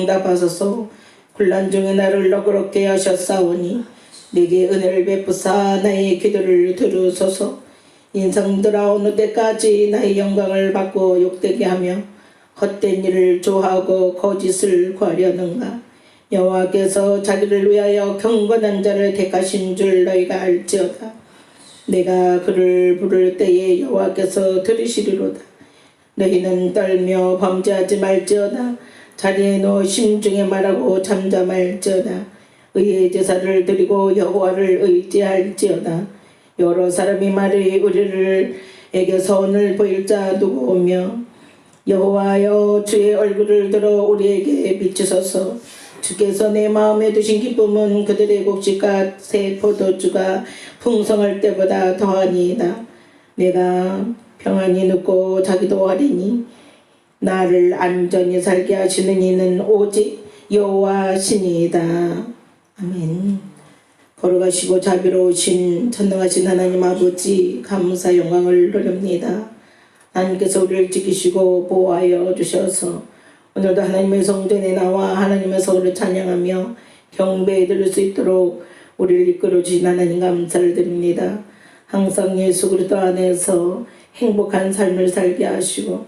응답하소서. 곤란 중에 나를 너그럽게 하셨사오니 내게 은혜를 베푸사 나의 기도를 들으소서. 인생 돌아오는 때까지 나의 영광을 받고 욕되게 하며 헛된 일을 좋아하고 거짓을 구하려는가. 여호와께서 자기를 위하여 경건한 자를 택하신 줄 너희가 알지어다. 내가 그를 부를 때에 여호와께서 들으시리로다. 너희는 떨며 범죄하지 말지어다. 자리에 누워 심중에 말하고 잠잠할지어다. 의의 제사를 드리고 여호와를 의지할지어다. 여러 사람이 말이 우리에게 선을 보일 자 누구 오며 여호와여 주의 얼굴을 들어 우리에게 비추소서. 주께서 내 마음에 두신 기쁨은 그들의 곡식과 새 포도주가 풍성할 때보다 더하니이다. 내가 평안히 눕고 자기도 하리니 나를 안전히 살게 하시는 이는 오직 여호와시니이다. 아멘. 걸어가시고 자비로우신 전능하신 하나님 아버지, 감사 영광을 돌립니다. 하나님께서 우리를 지키시고 보호하여 주셔서 오늘도 하나님의 성전에 나와 하나님의 서울을 찬양하며 경배해 드릴 수 있도록 우리를 이끌어 주신 하나님 감사를 드립니다. 항상 예수 그리스도 안에서 행복한 삶을 살게 하시고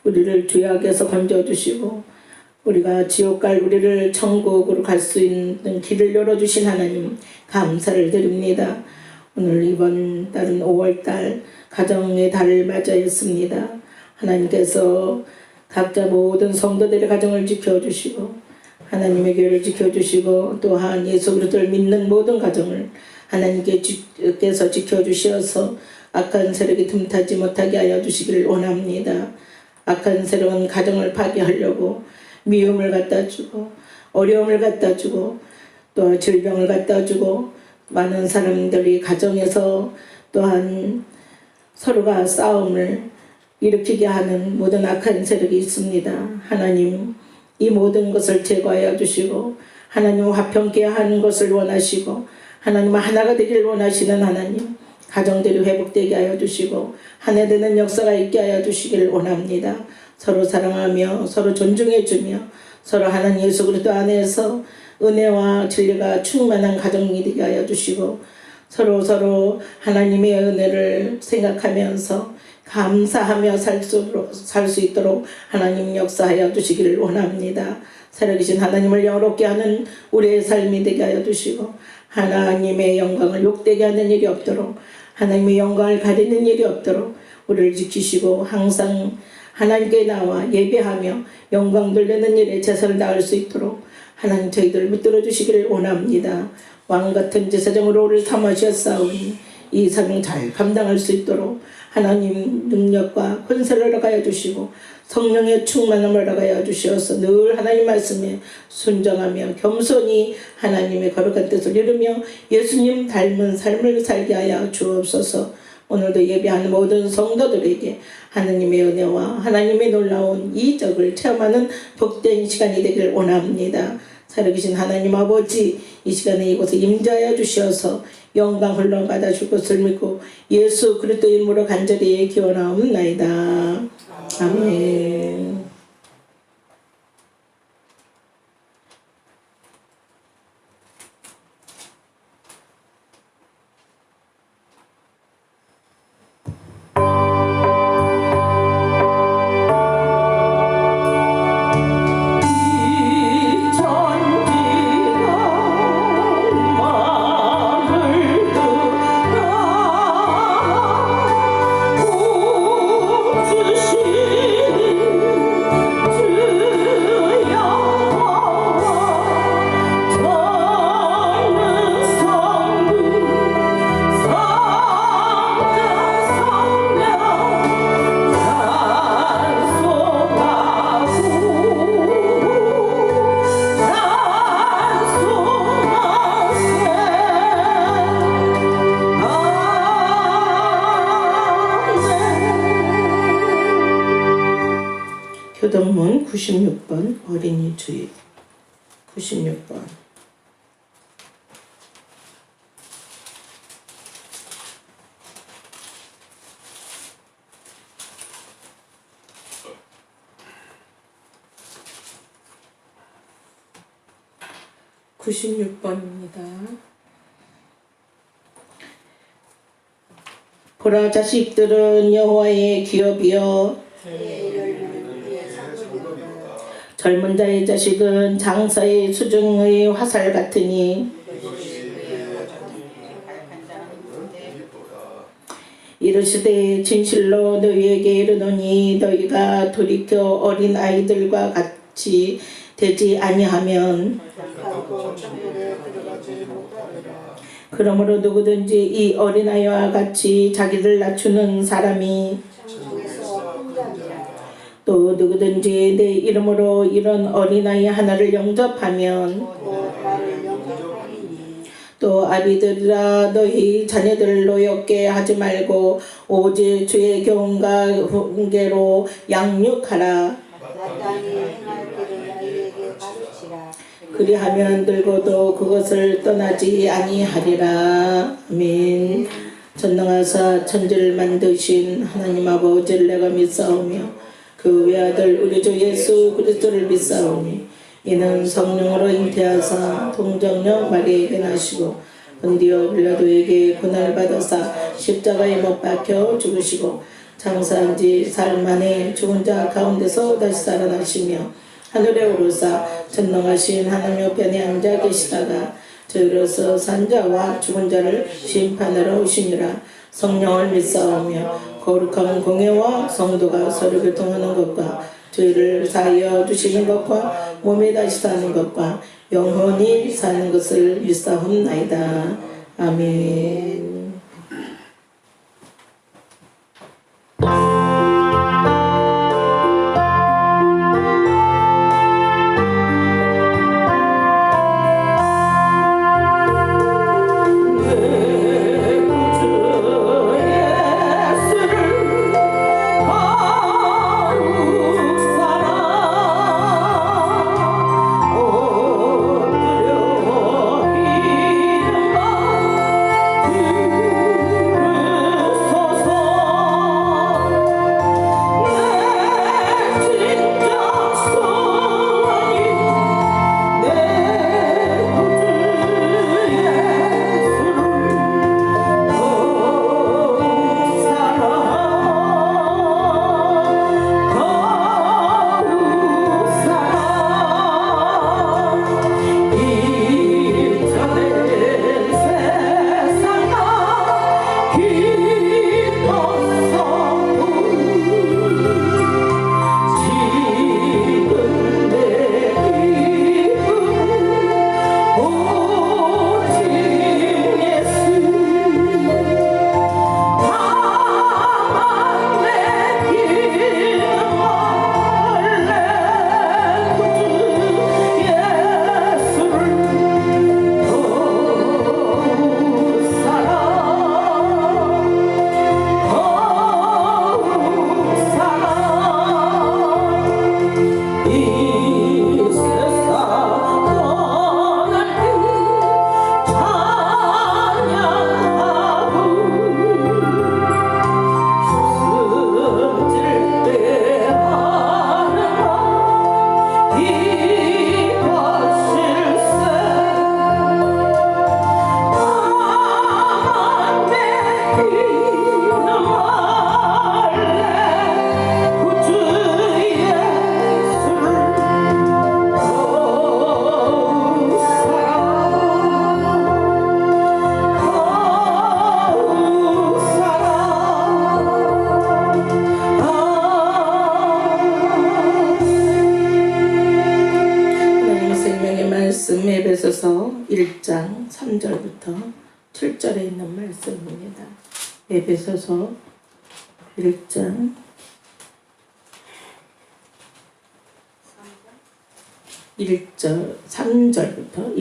우리를 죄악에서 건져주시고 우리가 지옥 갈 우리를 천국으로 갈 수 있는 길을 열어주신 하나님 감사를 드립니다. 오늘 이번 달은 5월달 가정의 달을 맞이했습니다. 하나님께서 각자 모든 성도들의 가정을 지켜주시고 하나님의 교회를 지켜주시고 또한 예수 그리스도를 믿는 모든 가정을 하나님께서 지켜주셔서 악한 세력이 틈타지 못하게 하여 주시기를 원합니다. 악한 세력은 가정을 파괴하려고 미움을 갖다 주고 어려움을 갖다 주고 또 질병을 갖다 주고 많은 사람들이 가정에서 또한 서로가 싸움을 일으키게 하는 모든 악한 세력이 있습니다. 하나님 이 모든 것을 제거하여 주시고 하나님 화평케 하는 것을 원하시고 하나님 하나가 되기를 원하시는 하나님 가정들이 회복되게 하여 주시고 한 해 되는 역사가 있게 하여 주시기를 원합니다. 서로 사랑하며 서로 존중해 주며 서로 하나님 예수 그리스도 안에서 은혜와 진리가 충만한 가정이 되게 하여 주시고 서로 하나님의 은혜를 생각하면서 감사하며 살 수 있도록 하나님 역사하여 주시기를 원합니다. 살아계신 하나님을 영롭게 하는 우리의 삶이 되게 하여 주시고 하나님의 영광을 욕되게 하는 일이 없도록 하나님의 영광을 가리는 일이 없도록 우리를 지키시고 항상 하나님께 나와 예배하며 영광 돌리는 일에 최선을 다할 수 있도록 하나님 저희들을 붙들어 주시기를 원합니다. 왕같은 제사장으로 우리를 삼으셨사오니 이 사명 잘 감당할 수 있도록 하나님 능력과 권세를 허락하여 주시고 성령의 충만함을 허락하여 주셔서 늘 하나님 말씀에 순종하며 겸손히 하나님의 거룩한 뜻을 이루며 예수님 닮은 삶을 살게 하여 주옵소서. 오늘도 예배하는 모든 성도들에게 하나님의 은혜와 하나님의 놀라운 이적을 체험하는 복된 시간이 되기를 원합니다. 살아계신 하나님 아버지 이 시간에 이곳에 임재하여 주셔서 영광 홀로 받아줄 것을 믿고 예수 그리스도 이름으로 간절히 기원하옵나이다. 아멘. 교동문 96번 어린이 주일 96번 96번입니다. 보라 자식들은 여호와의 기업이여 젊은 자의 자식은 장사의 수중의 화살 같으니 이르시되 진실로 너희에게 이르노니 너희가 돌이켜 어린 아이들과 같이 되지 아니하면 그러므로 누구든지 이 어린아이와 같이 자기를 낮추는 사람이 또 누구든지 내 이름으로 이런 어린아이 하나를 영접하면 또 아비들아 너희 자녀들 노엽게 하지 말고 오직 주의 교훈과 훈계로 양육하라. 그리하면 늙어도 그것을 떠나지 아니하리라. 아멘. 전능하사 천지를 만드신 하나님 아버지를 내가 믿사오며 그 외아들 우리 주 예수 그리스도를 믿사오니 이는 성령으로 잉태하사 동정녀 마리아에게 나시고 본디오 빌라도에게 고난을 받아사 십자가에 못 박혀 죽으시고 장사한 지 사흘 만에 죽은 자 가운데서 다시 살아나시며 하늘에 오르사 전능하신 하나님 옆에 앉아 계시다가 저희로서 산 자와 죽은 자를 심판하러 오시니라. 성령을 믿사오며 거룩한 공예와 성도가 서로 교통하는 것과 저희를 사하여 주시는 것과 몸에 다시 사는 것과 영원히 사는 것을 믿사옵나이다. 아멘. 에베소서 1장 3절부터 7절에 있는 말씀입니다. 에베소서 1장 1장 3절부터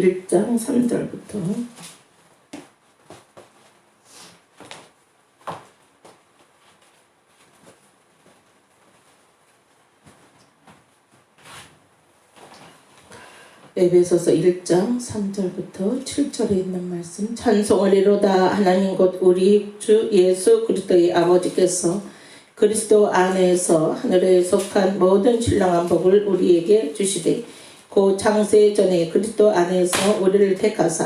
에베소서 1장 3절부터 7절에 있는 말씀. 찬송하리로다. 하나님 곧 우리 주 예수 그리스도의 아버지께서 그리스도 안에서 하늘에 속한 모든 신령한 복을 우리에게 주시되 곧 창세 전에 그리스도 안에서 우리를 택하사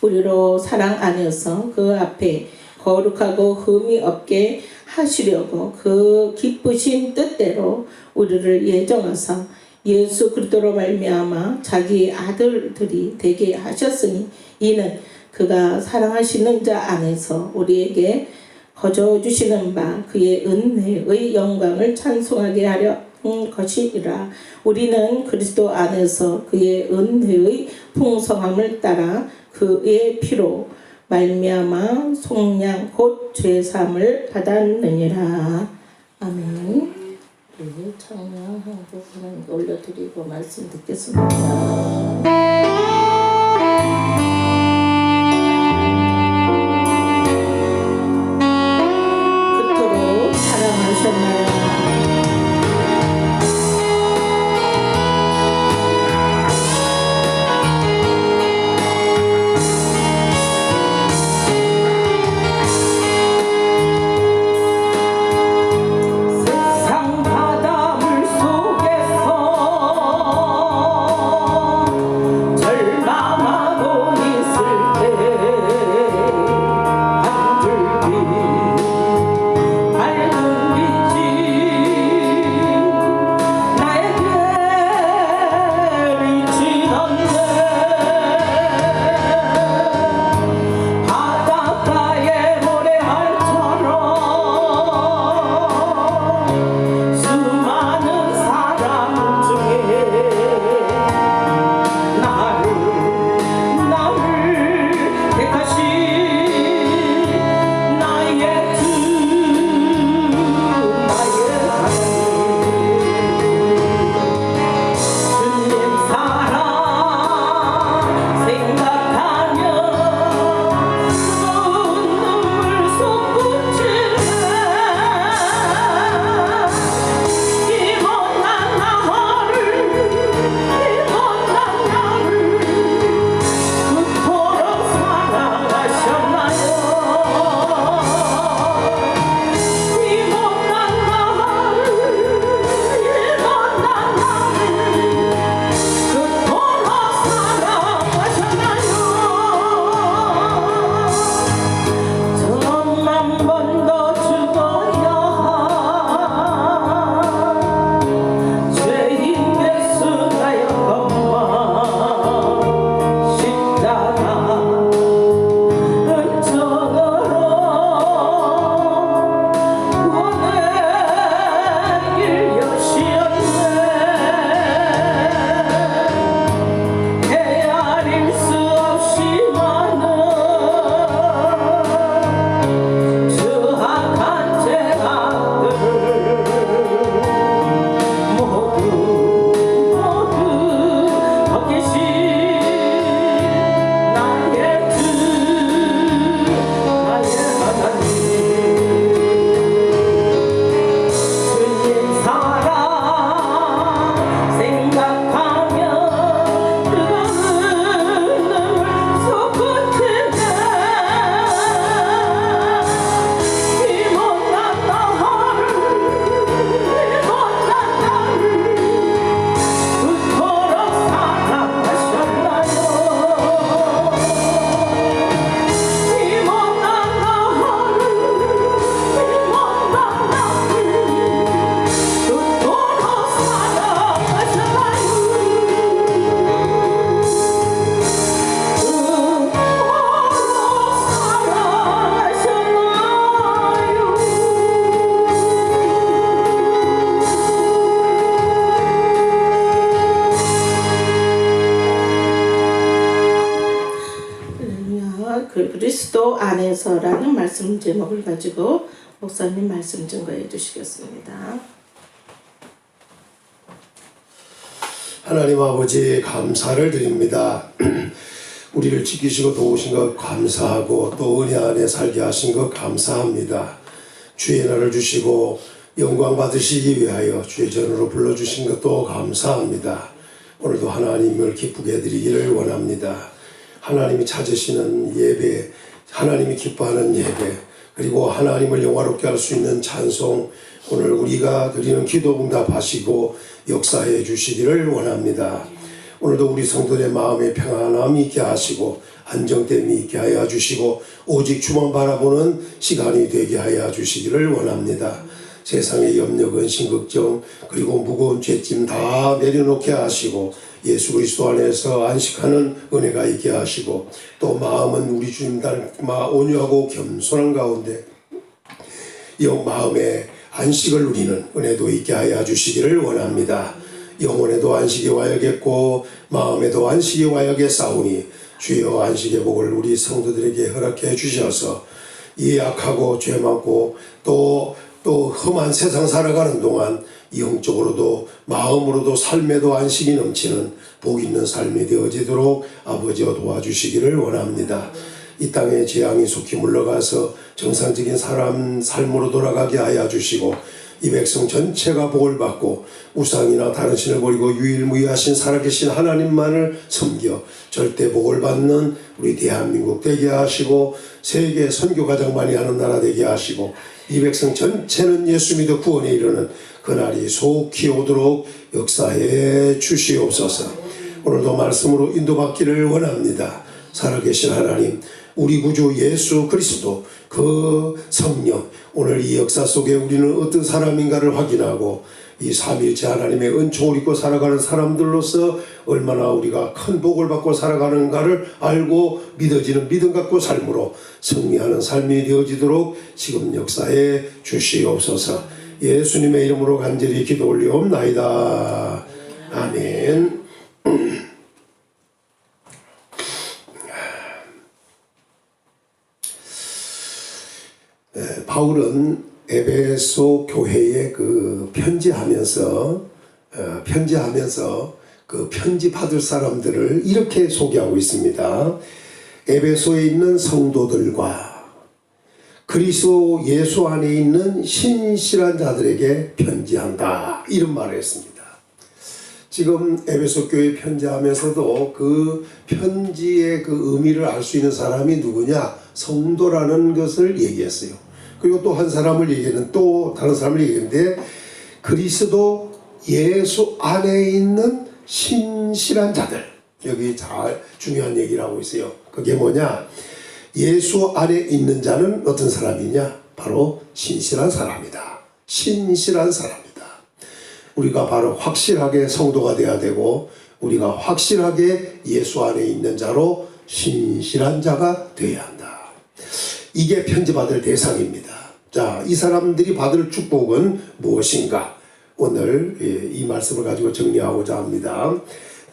우리로 사랑 안에서 그 앞에 거룩하고 흠이 없게 하시려고 그 기쁘신 뜻대로 우리를 예정하사 예수 그리스도로 말미암아 자기 아들들이 되게 하셨으니 이는 그가 사랑하시는 자 안에서 우리에게 거저 주시는 바 그의 은혜의 영광을 찬송하게 하려 한 것이라. 우리는 그리스도 안에서 그의 은혜의 풍성함을 따라 그의 피로 말미암아 속량 곧 죄사함을 받았느니라. 아멘. 우리 찬양하고 하나님께 올려드리고 말씀 듣겠습니다. 그토록 사랑하셨나요? 그리스도 안에서라는 말씀 제목을 가지고 목사님 말씀 증거해 주시겠습니다. 하나님 아버지 감사를 드립니다. 우리를 지키시고 도우신 것 감사하고 또 은혜 안에 살게 하신 것 감사합니다. 주의 나를 주시고 영광 받으시기 위하여 주의 전으로 불러주신 것도 감사합니다. 오늘도 하나님을 기쁘게 해드리기를 원합니다. 하나님이 찾으시는 예배, 하나님이 기뻐하는 예배, 그리고 하나님을 영화롭게 할 수 있는 찬송, 오늘 우리가 드리는 기도 응답하시고 역사해 주시기를 원합니다. 오늘도 우리 성도의 마음에 평안함이 있게 하시고 안정됨이 있게 하여 주시고 오직 주만 바라보는 시간이 되게 하여 주시기를 원합니다. 세상의 염려, 근심, 걱정 그리고 무거운 죄짐 다 내려놓게 하시고 예수 그리스도 안에서 안식하는 은혜가 있게 하시고 또 마음은 우리 주님 닮아 온유하고 겸손한 가운데 마음에 안식을 누리는 은혜도 있게 하여 주시기를 원합니다. 영혼에도 안식이 와야겠고 마음에도 안식이 와야겠사오니 주여 안식의 복을 우리 성도들에게 허락해 주셔서 이 약하고 죄 많고 또 험한 세상 살아가는 동안 영적으로도 마음으로도 삶에도 안식이 넘치는 복 있는 삶이 되어지도록 아버지여 도와주시기를 원합니다. 이 땅에 재앙이 속히 물러가서 정상적인 삶으로 돌아가게 하여 주시고 이 백성 전체가 복을 받고 우상이나 다른 신을 버리고 유일무이하신 살아계신 하나님만을 섬겨 절대 복을 받는 우리 대한민국 되게 하시고 세계 선교 가장 많이 하는 나라 되게 하시고 이 백성 전체는 예수 믿어 구원에 이르는 그날이 속히 오도록 역사해 주시옵소서. 오늘도 말씀으로 인도받기를 원합니다. 살아계신 하나님, 우리 구주 예수 그리스도 그 성령, 오늘 이 역사 속에 우리는 어떤 사람인가를 확인하고 이 삼위일체 하나님의 은총을 입고 살아가는 사람들로서 얼마나 우리가 큰 복을 받고 살아가는가를 알고 믿어지는 믿음 갖고 삶으로 승리하는 삶이 되어지도록 지금 역사에 주시옵소서. 예수님의 이름으로 간절히 기도 올리옵나이다. 아멘. 바울은 에베소 교회에 편지하면서 그 편지 받을 사람들을 이렇게 소개하고 있습니다. 에베소에 있는 성도들과 그리스도 예수 안에 있는 신실한 자들에게 편지한다, 이런 말을 했습니다. 지금 에베소 교회 편지하면서도 그 편지의 그 의미를 알 수 있는 사람이 누구냐? 성도라는 것을 얘기했어요. 그리고 또 한 사람을 얘기했는, 또 다른 사람을 얘기했는데, 그리스도 예수 안에 있는 신실한 자들. 여기 잘 중요한 얘기를 하고 있어요. 그게 뭐냐? 예수 안에 있는 자는 어떤 사람이냐? 바로 신실한 사람이다. 신실한 사람이다. 우리가 바로 확실하게 성도가 되어야 되고, 우리가 확실하게 예수 안에 있는 자로 신실한 자가 되어야 한다. 이게 편지받을 대상입니다. 자, 이 사람들이 받을 축복은 무엇인가? 오늘 이 말씀을 가지고 정리하고자 합니다.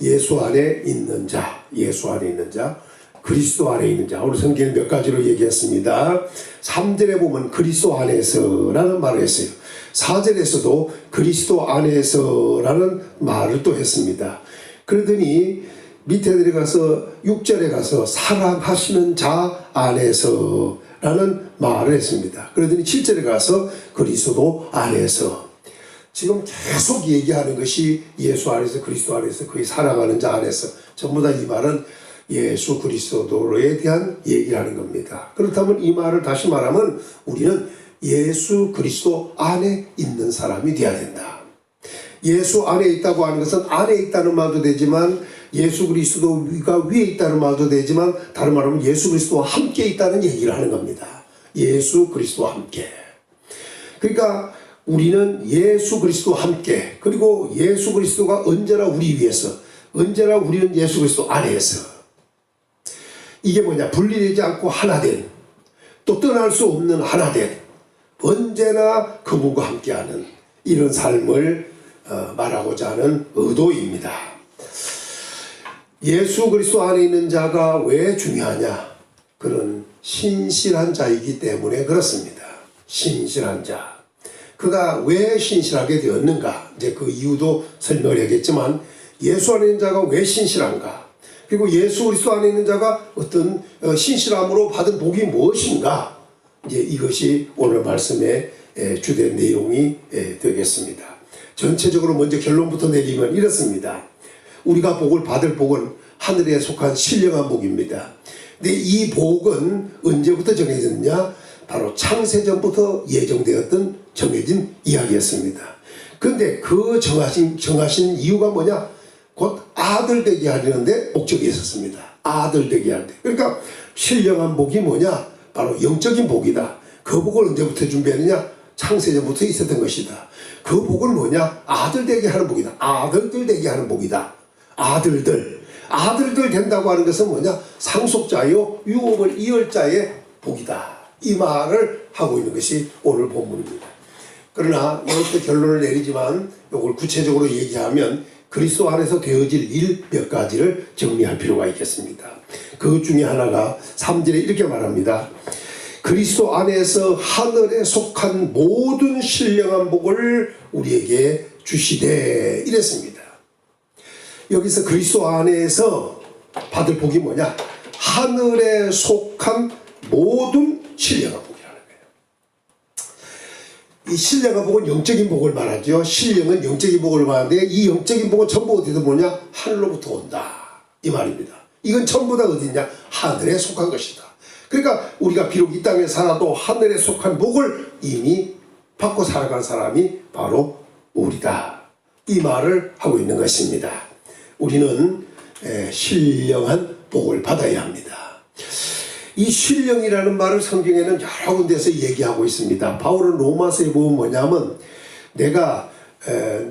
예수 안에 있는 자, 예수 안에 있는 자, 그리스도 안에 있는 자. 오늘 성경을 몇 가지로 얘기했습니다. 3절에 보면 그리스도 안에서라는 말을 했어요. 4절에서도 그리스도 안에서라는 말을 또 했습니다. 그러더니 밑에 내려가서 6절에 가서 사랑하시는 자 안에서라는 말을 했습니다. 그러더니 7절에 가서 그리스도 안에서. 지금 계속 얘기하는 것이 예수 안에서, 그리스도 안에서, 그의 사랑하는 자 안에서. 전부 다 이 말은 예수 그리스도에 대한 얘기를 하는 겁니다. 그렇다면 이 말을 다시 말하면 우리는 예수 그리스도 안에 있는 사람이 되어야 된다. 예수 안에 있다고 하는 것은 안에 있다는 말도 되지만 예수 그리스도가 위에 있다는 말도 되지만 다른 말로 하면 예수 그리스도와 함께 있다는 얘기를 하는 겁니다. 예수 그리스도와 함께. 그러니까 우리는 예수 그리스도와 함께, 그리고 예수 그리스도가 언제나 우리 위해서, 언제나 우리는 예수 그리스도 안에서. 이게 뭐냐? 분리되지 않고 하나된, 또 떠날 수 없는 하나된, 언제나 그분과 함께하는 이런 삶을 말하고자 하는 의도입니다. 예수 그리스도 안에 있는 자가 왜 중요하냐? 그는 신실한 자이기 때문에 그렇습니다. 신실한 자. 그가 왜 신실하게 되었는가? 이제 그 이유도 설명을 하겠지만, 예수 안에 있는 자가 왜 신실한가? 그리고 예수 그리스도 안에 있는 자가 어떤 신실함으로 받은 복이 무엇인가? 이제 이것이 오늘 말씀의 주된 내용이 되겠습니다. 전체적으로 먼저 결론부터 내리면 이렇습니다. 우리가 복을 받을 복은 하늘에 속한 신령한 복입니다. 근데 이 복은 언제부터 정해졌느냐? 바로 창세전부터 예정되었던 정해진 이야기였습니다. 그런데 그 정하신 이유가 뭐냐? 곧 아들 되게 하려는데 목적이 있었습니다. 아들 되게 하는데. 그러니까 신령한 복이 뭐냐? 바로 영적인 복이다. 그 복을 언제부터 준비했느냐? 창세전부터 있었던 것이다. 그 복은 뭐냐? 아들 되게 하는 복이다. 아들들 되게 하는 복이다. 아들들 된다고 하는 것은 뭐냐? 상속자요 유업을 이을 자의 복이다. 이 말을 하고 있는 것이 오늘 본문입니다. 그러나 이것도 결론을 내리지만 이걸 구체적으로 얘기하면 그리스도 안에서 되어질 일 몇 가지를 정리할 필요가 있겠습니다. 그 중에 하나가 3절에 이렇게 말합니다. 그리스도 안에서 하늘에 속한 모든 신령한 복을 우리에게 주시되 이랬습니다. 여기서 그리스도 안에서 받을 복이 뭐냐? 하늘에 속한 모든 신령한 복이라는 거예요. 이 신령한 복은 영적인 복을 말하죠. 신령은 영적인 복을 말하는데 이 영적인 복은 전부 어디서 뭐냐? 하늘로부터 온다. 이 말입니다. 이건 전부 다 어디냐? 하늘에 속한 것이다. 그러니까 우리가 비록 이 땅에 살아도 하늘에 속한 복을 이미 받고 살아간 사람이 바로 우리다. 이 말을 하고 있는 것입니다. 우리는 신령한 복을 받아야 합니다. 이 신령이라는 말을 성경에는 여러 군데서 얘기하고 있습니다. 바울은 로마서에 보면 뭐냐면 내가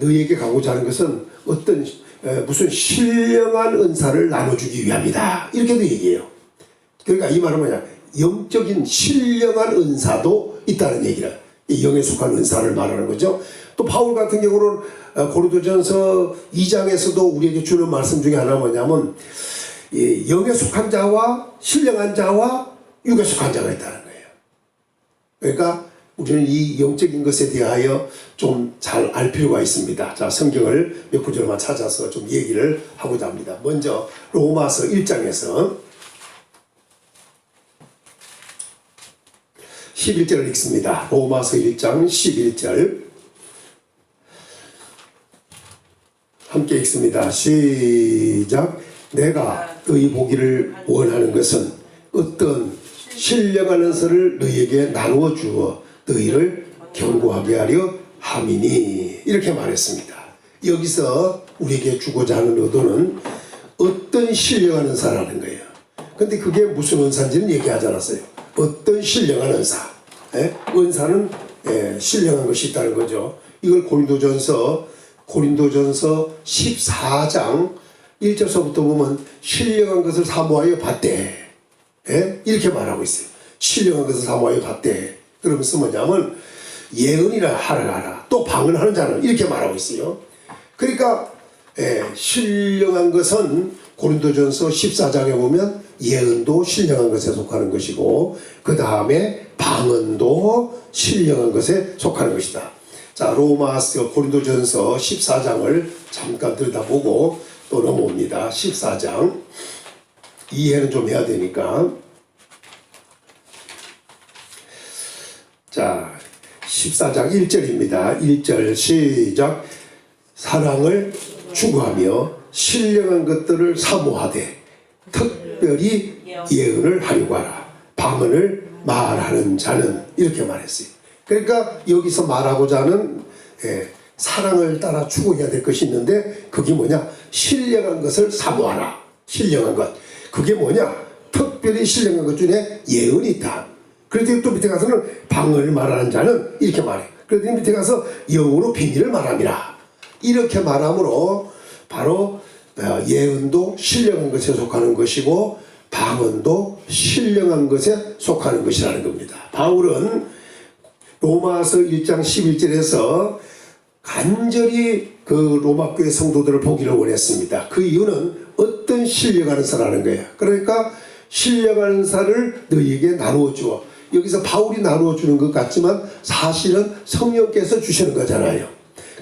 너희에게 가고자 하는 것은 어떤 무슨 신령한 은사를 나눠주기 위함이다. 이렇게도 얘기해요. 그러니까 이 말은 뭐냐? 영적인 신령한 은사도 있다는 얘기라. 이 영에 속한 은사를 말하는 거죠. 또 바울 같은 경우는 고린도전서 2장에서도 우리에게 주는 말씀 중에 하나가 뭐냐면 이 영에 속한 자와 신령한 자와 육에 속한 자가 있다는 거예요. 그러니까 우리는 이 영적인 것에 대하여 좀 잘 알 필요가 있습니다. 자, 성경을 몇 구절만 찾아서 좀 얘기를 하고자 합니다. 먼저 로마서 1장에서 11절을 읽습니다. 로마서 1장 11절 함께 읽습니다. 시작. 내가 너희 보기를 원하는 것은 어떤 신령한 은사를 너희에게 나누어 주어 너희를 견고하게 하려 함이니 이렇게 말했습니다. 여기서 우리에게 주고자 하는 의도는 어떤 신령한 은사라는 거예요. 근데 그게 무슨 은사인지는 얘기하지 않았어요. 어떤 신령한 은사. 은사는 신령한 것이 있다는 거죠. 이걸 고린도전서 14장 1절서부터 보면 신령한 것을 사모하여 받되 이렇게 말하고 있어요. 신령한 것을 사모하여 받되 그러면서 뭐냐면 예언이라 하라 또 방언하는 자는 이렇게 말하고 있어요. 그러니까 신령한 것은 고린도전서 14장에 보면 예언도 신령한 것에 속하는 것이고 그 다음에 방언도 신령한 것에 속하는 것이다. 자, 고린도전서 14장을 잠깐 들여다보고 또 넘어옵니다. 14장 이해는 좀 해야 되니까. 자, 14장 1절입니다. 1절 시작. 사랑을 추구하며 신령한 것들을 사모하되 특별히 예언을 하려고 하라. 방언을 말하는 자는 이렇게 말했어요. 그러니까 여기서 말하고자 하는 사랑을 따라 추구해야 될 것이 있는데 그게 뭐냐? 신령한 것을 사모하라. 신령한 것. 그게 뭐냐? 특별히 신령한 것 중에 예언이 있다. 그런데 또 밑에 가서는 방언을 말하는 자는 이렇게 말해. 그런데 밑에 가서 영으로 비밀을 말함이라. 이렇게 말함으로 바로 예언도 신령한 것에 속하는 것이고 방언도 신령한 것에 속하는 것이라는 겁니다. 바울은 로마서 1장 11절에서 간절히 그 로마교회 성도들을 보기를 원했습니다. 그 이유는 어떤 신령한 은사라는 거예요. 그러니까 신령한 은사를 너희에게 나누어 주어. 여기서 바울이 나누어 주는 것 같지만 사실은 성령께서 주시는 거잖아요.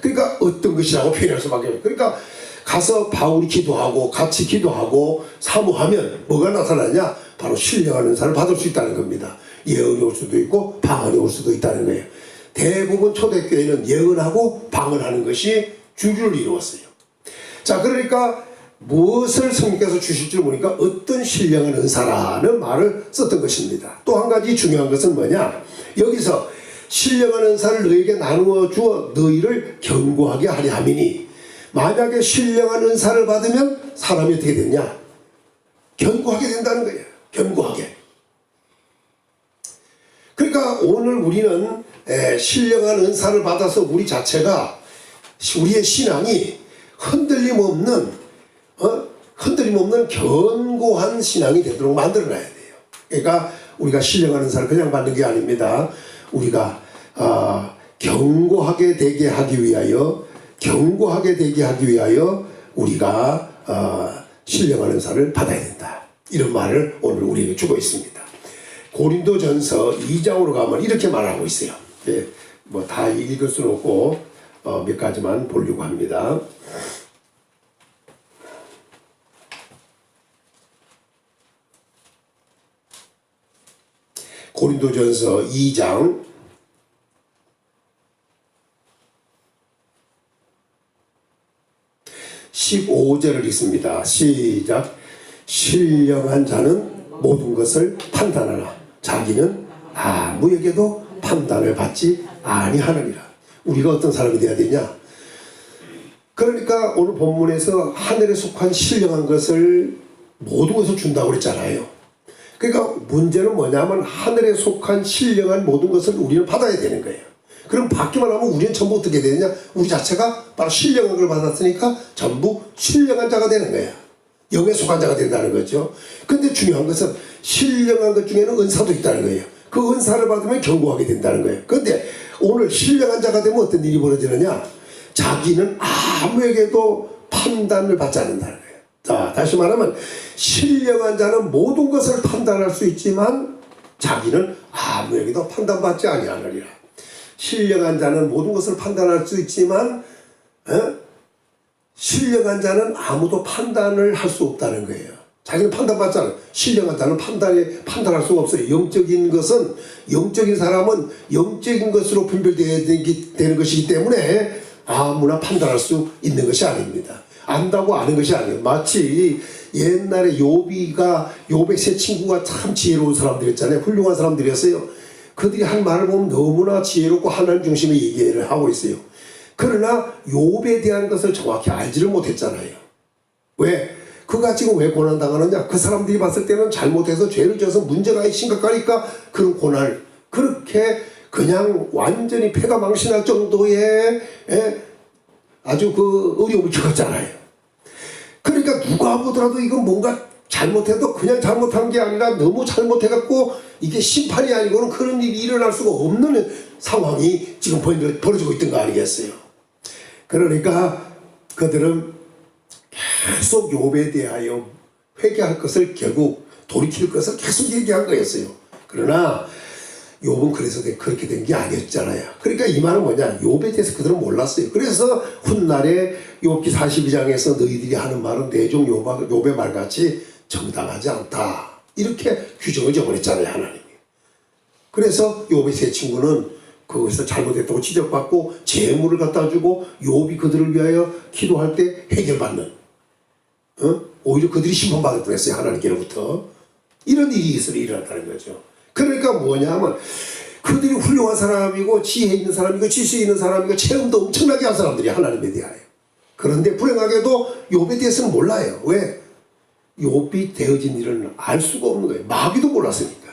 그러니까 어떤 것이라고 표현할 수밖에 없어요. 그러니까 가서 바울이 기도하고 같이 기도하고 사모하면 뭐가 나타나냐? 바로 신령한 은사를 받을 수 있다는 겁니다. 예언이 올 수도 있고 방언이 올 수도 있다는 거예요. 대부분 초대교회는 예언하고 방언하는 것이 주류를 이루었어요. 자, 그러니까 무엇을 성령께서 주실 줄 모르니까 어떤 신령한 은사라는 말을 썼던 것입니다. 또 한 가지 중요한 것은 뭐냐? 여기서 신령한 은사를 너희에게 나누어 주어 너희를 견고하게 하려 함이니 만약에 신령한 은사를 받으면 사람이 어떻게 되냐? 견고하게 된다는 거예요. 견고하게. 그러니까 오늘 우리는 신령한 은사를 받아서 우리 자체가, 우리의 신앙이 흔들림 없는 견고한 신앙이 되도록 만들어놔야 돼요. 그러니까 우리가 신령한 은사를 그냥 받는 게 아닙니다. 우리가 견고하게 되게 하기 위하여 우리가 신령한 은사를 받아야 된다. 이런 말을 오늘 우리에게 주고 있습니다. 고린도전서 2장으로 가면 이렇게 말하고 있어요. 뭐 다 읽을 수는 없고 몇 가지만 보려고 합니다. 고린도전서 2장 15절을 읽습니다. 시작. 신령한 자는 모든 것을 판단하나 자기는 아무에게도 판단을 받지 아니하느니라. 우리가 어떤 사람이 돼야 되냐? 그러니까 오늘 본문에서 하늘에 속한 신령한 것을 모든 것을 준다고 그랬잖아요. 그러니까 문제는 뭐냐면 하늘에 속한 신령한 모든 것을 우리는 받아야 되는 거예요. 그럼 받기만 하면 우리는 전부 어떻게 되느냐? 우리 자체가 바로 신령한 걸 받았으니까 전부 신령한 자가 되는 거예요. 영에 속한 자가 된다는 거죠. 근데 중요한 것은 신령한 것 중에는 은사도 있다는 거예요. 그 은사를 받으면 견고하게 된다는 거예요. 근데 오늘 신령한 자가 되면 어떤 일이 벌어지느냐? 자기는 아무에게도 판단을 받지 않는다는 거예요. 자, 다시 말하면 신령한 자는 모든 것을 판단할 수 있지만 자기는 아무에게도 판단받지 아니하느니라. 신령한 자는 모든 것을 판단할 수 있지만 신령한 자는 아무도 판단을 할 수 없다는 거예요. 자기는 판단받잖아요. 신령한 자는 판단할 수가 없어요. 영적인 사람은 영적인 것으로 분별되어야 되는 것이기 때문에 아무나 판단할 수 있는 것이 아닙니다. 안다고 아는 것이 아니에요. 마치 옛날에 욥의 세 친구가 참 지혜로운 사람들이었잖아요. 훌륭한 사람들이었어요. 그들이 한 말을 보면 너무나 지혜롭고 하나님 중심의 얘기를 하고 있어요. 그러나 욥에 대한 것을 정확히 알지를 못했잖아요. 왜? 그가 지금 왜 고난당하느냐? 그 사람들이 봤을 때는 잘못해서 죄를 져서 문제가 심각하니까 그런 고난을 그렇게 그냥 완전히 폐가 망신할 정도의 아주 그 어려움을 겪었잖아요. 그러니까 누가 보더라도 이건 뭔가 잘못해도 그냥 잘못한 게 아니라 너무 잘못해갖고 이게 심판이 아니고는 그런 일이 일어날 수가 없는 상황이 지금 벌어지고 있던 거 아니겠어요? 그러니까 그들은 계속 욥에 대하여 회개할 것을 결국 돌이킬 것을 계속 얘기한 거였어요. 그러나 욥은 그래서 그렇게 된 게 아니었잖아요. 그러니까 이 말은 뭐냐? 욥에 대해서 그들은 몰랐어요. 그래서 훗날에 욥기 42장에서 너희들이 하는 말은 내 종 욥의 말같이 정당하지 않다. 이렇게 규정을 정했잖아요, 하나님이. 그래서 욥의 세 친구는 그것을 잘못했다고 지적받고 재물을 갖다 주고 욥이 그들을 위하여 기도할 때 해결받는 오히려 그들이 심판받을 뻔했어요, 하나님께로부터. 이런 일이 일어났다는 거죠. 그러니까 뭐냐면 그들이 훌륭한 사람이고 지혜 있는 사람이고 지식 있는 사람이고 체험도 엄청나게 한 사람들이 하나님에 대하여. 그런데 불행하게도 욥에 대해서는 몰라요. 왜? 욥이 되어진 일은 알 수가 없는 거예요. 마귀도 몰랐으니까.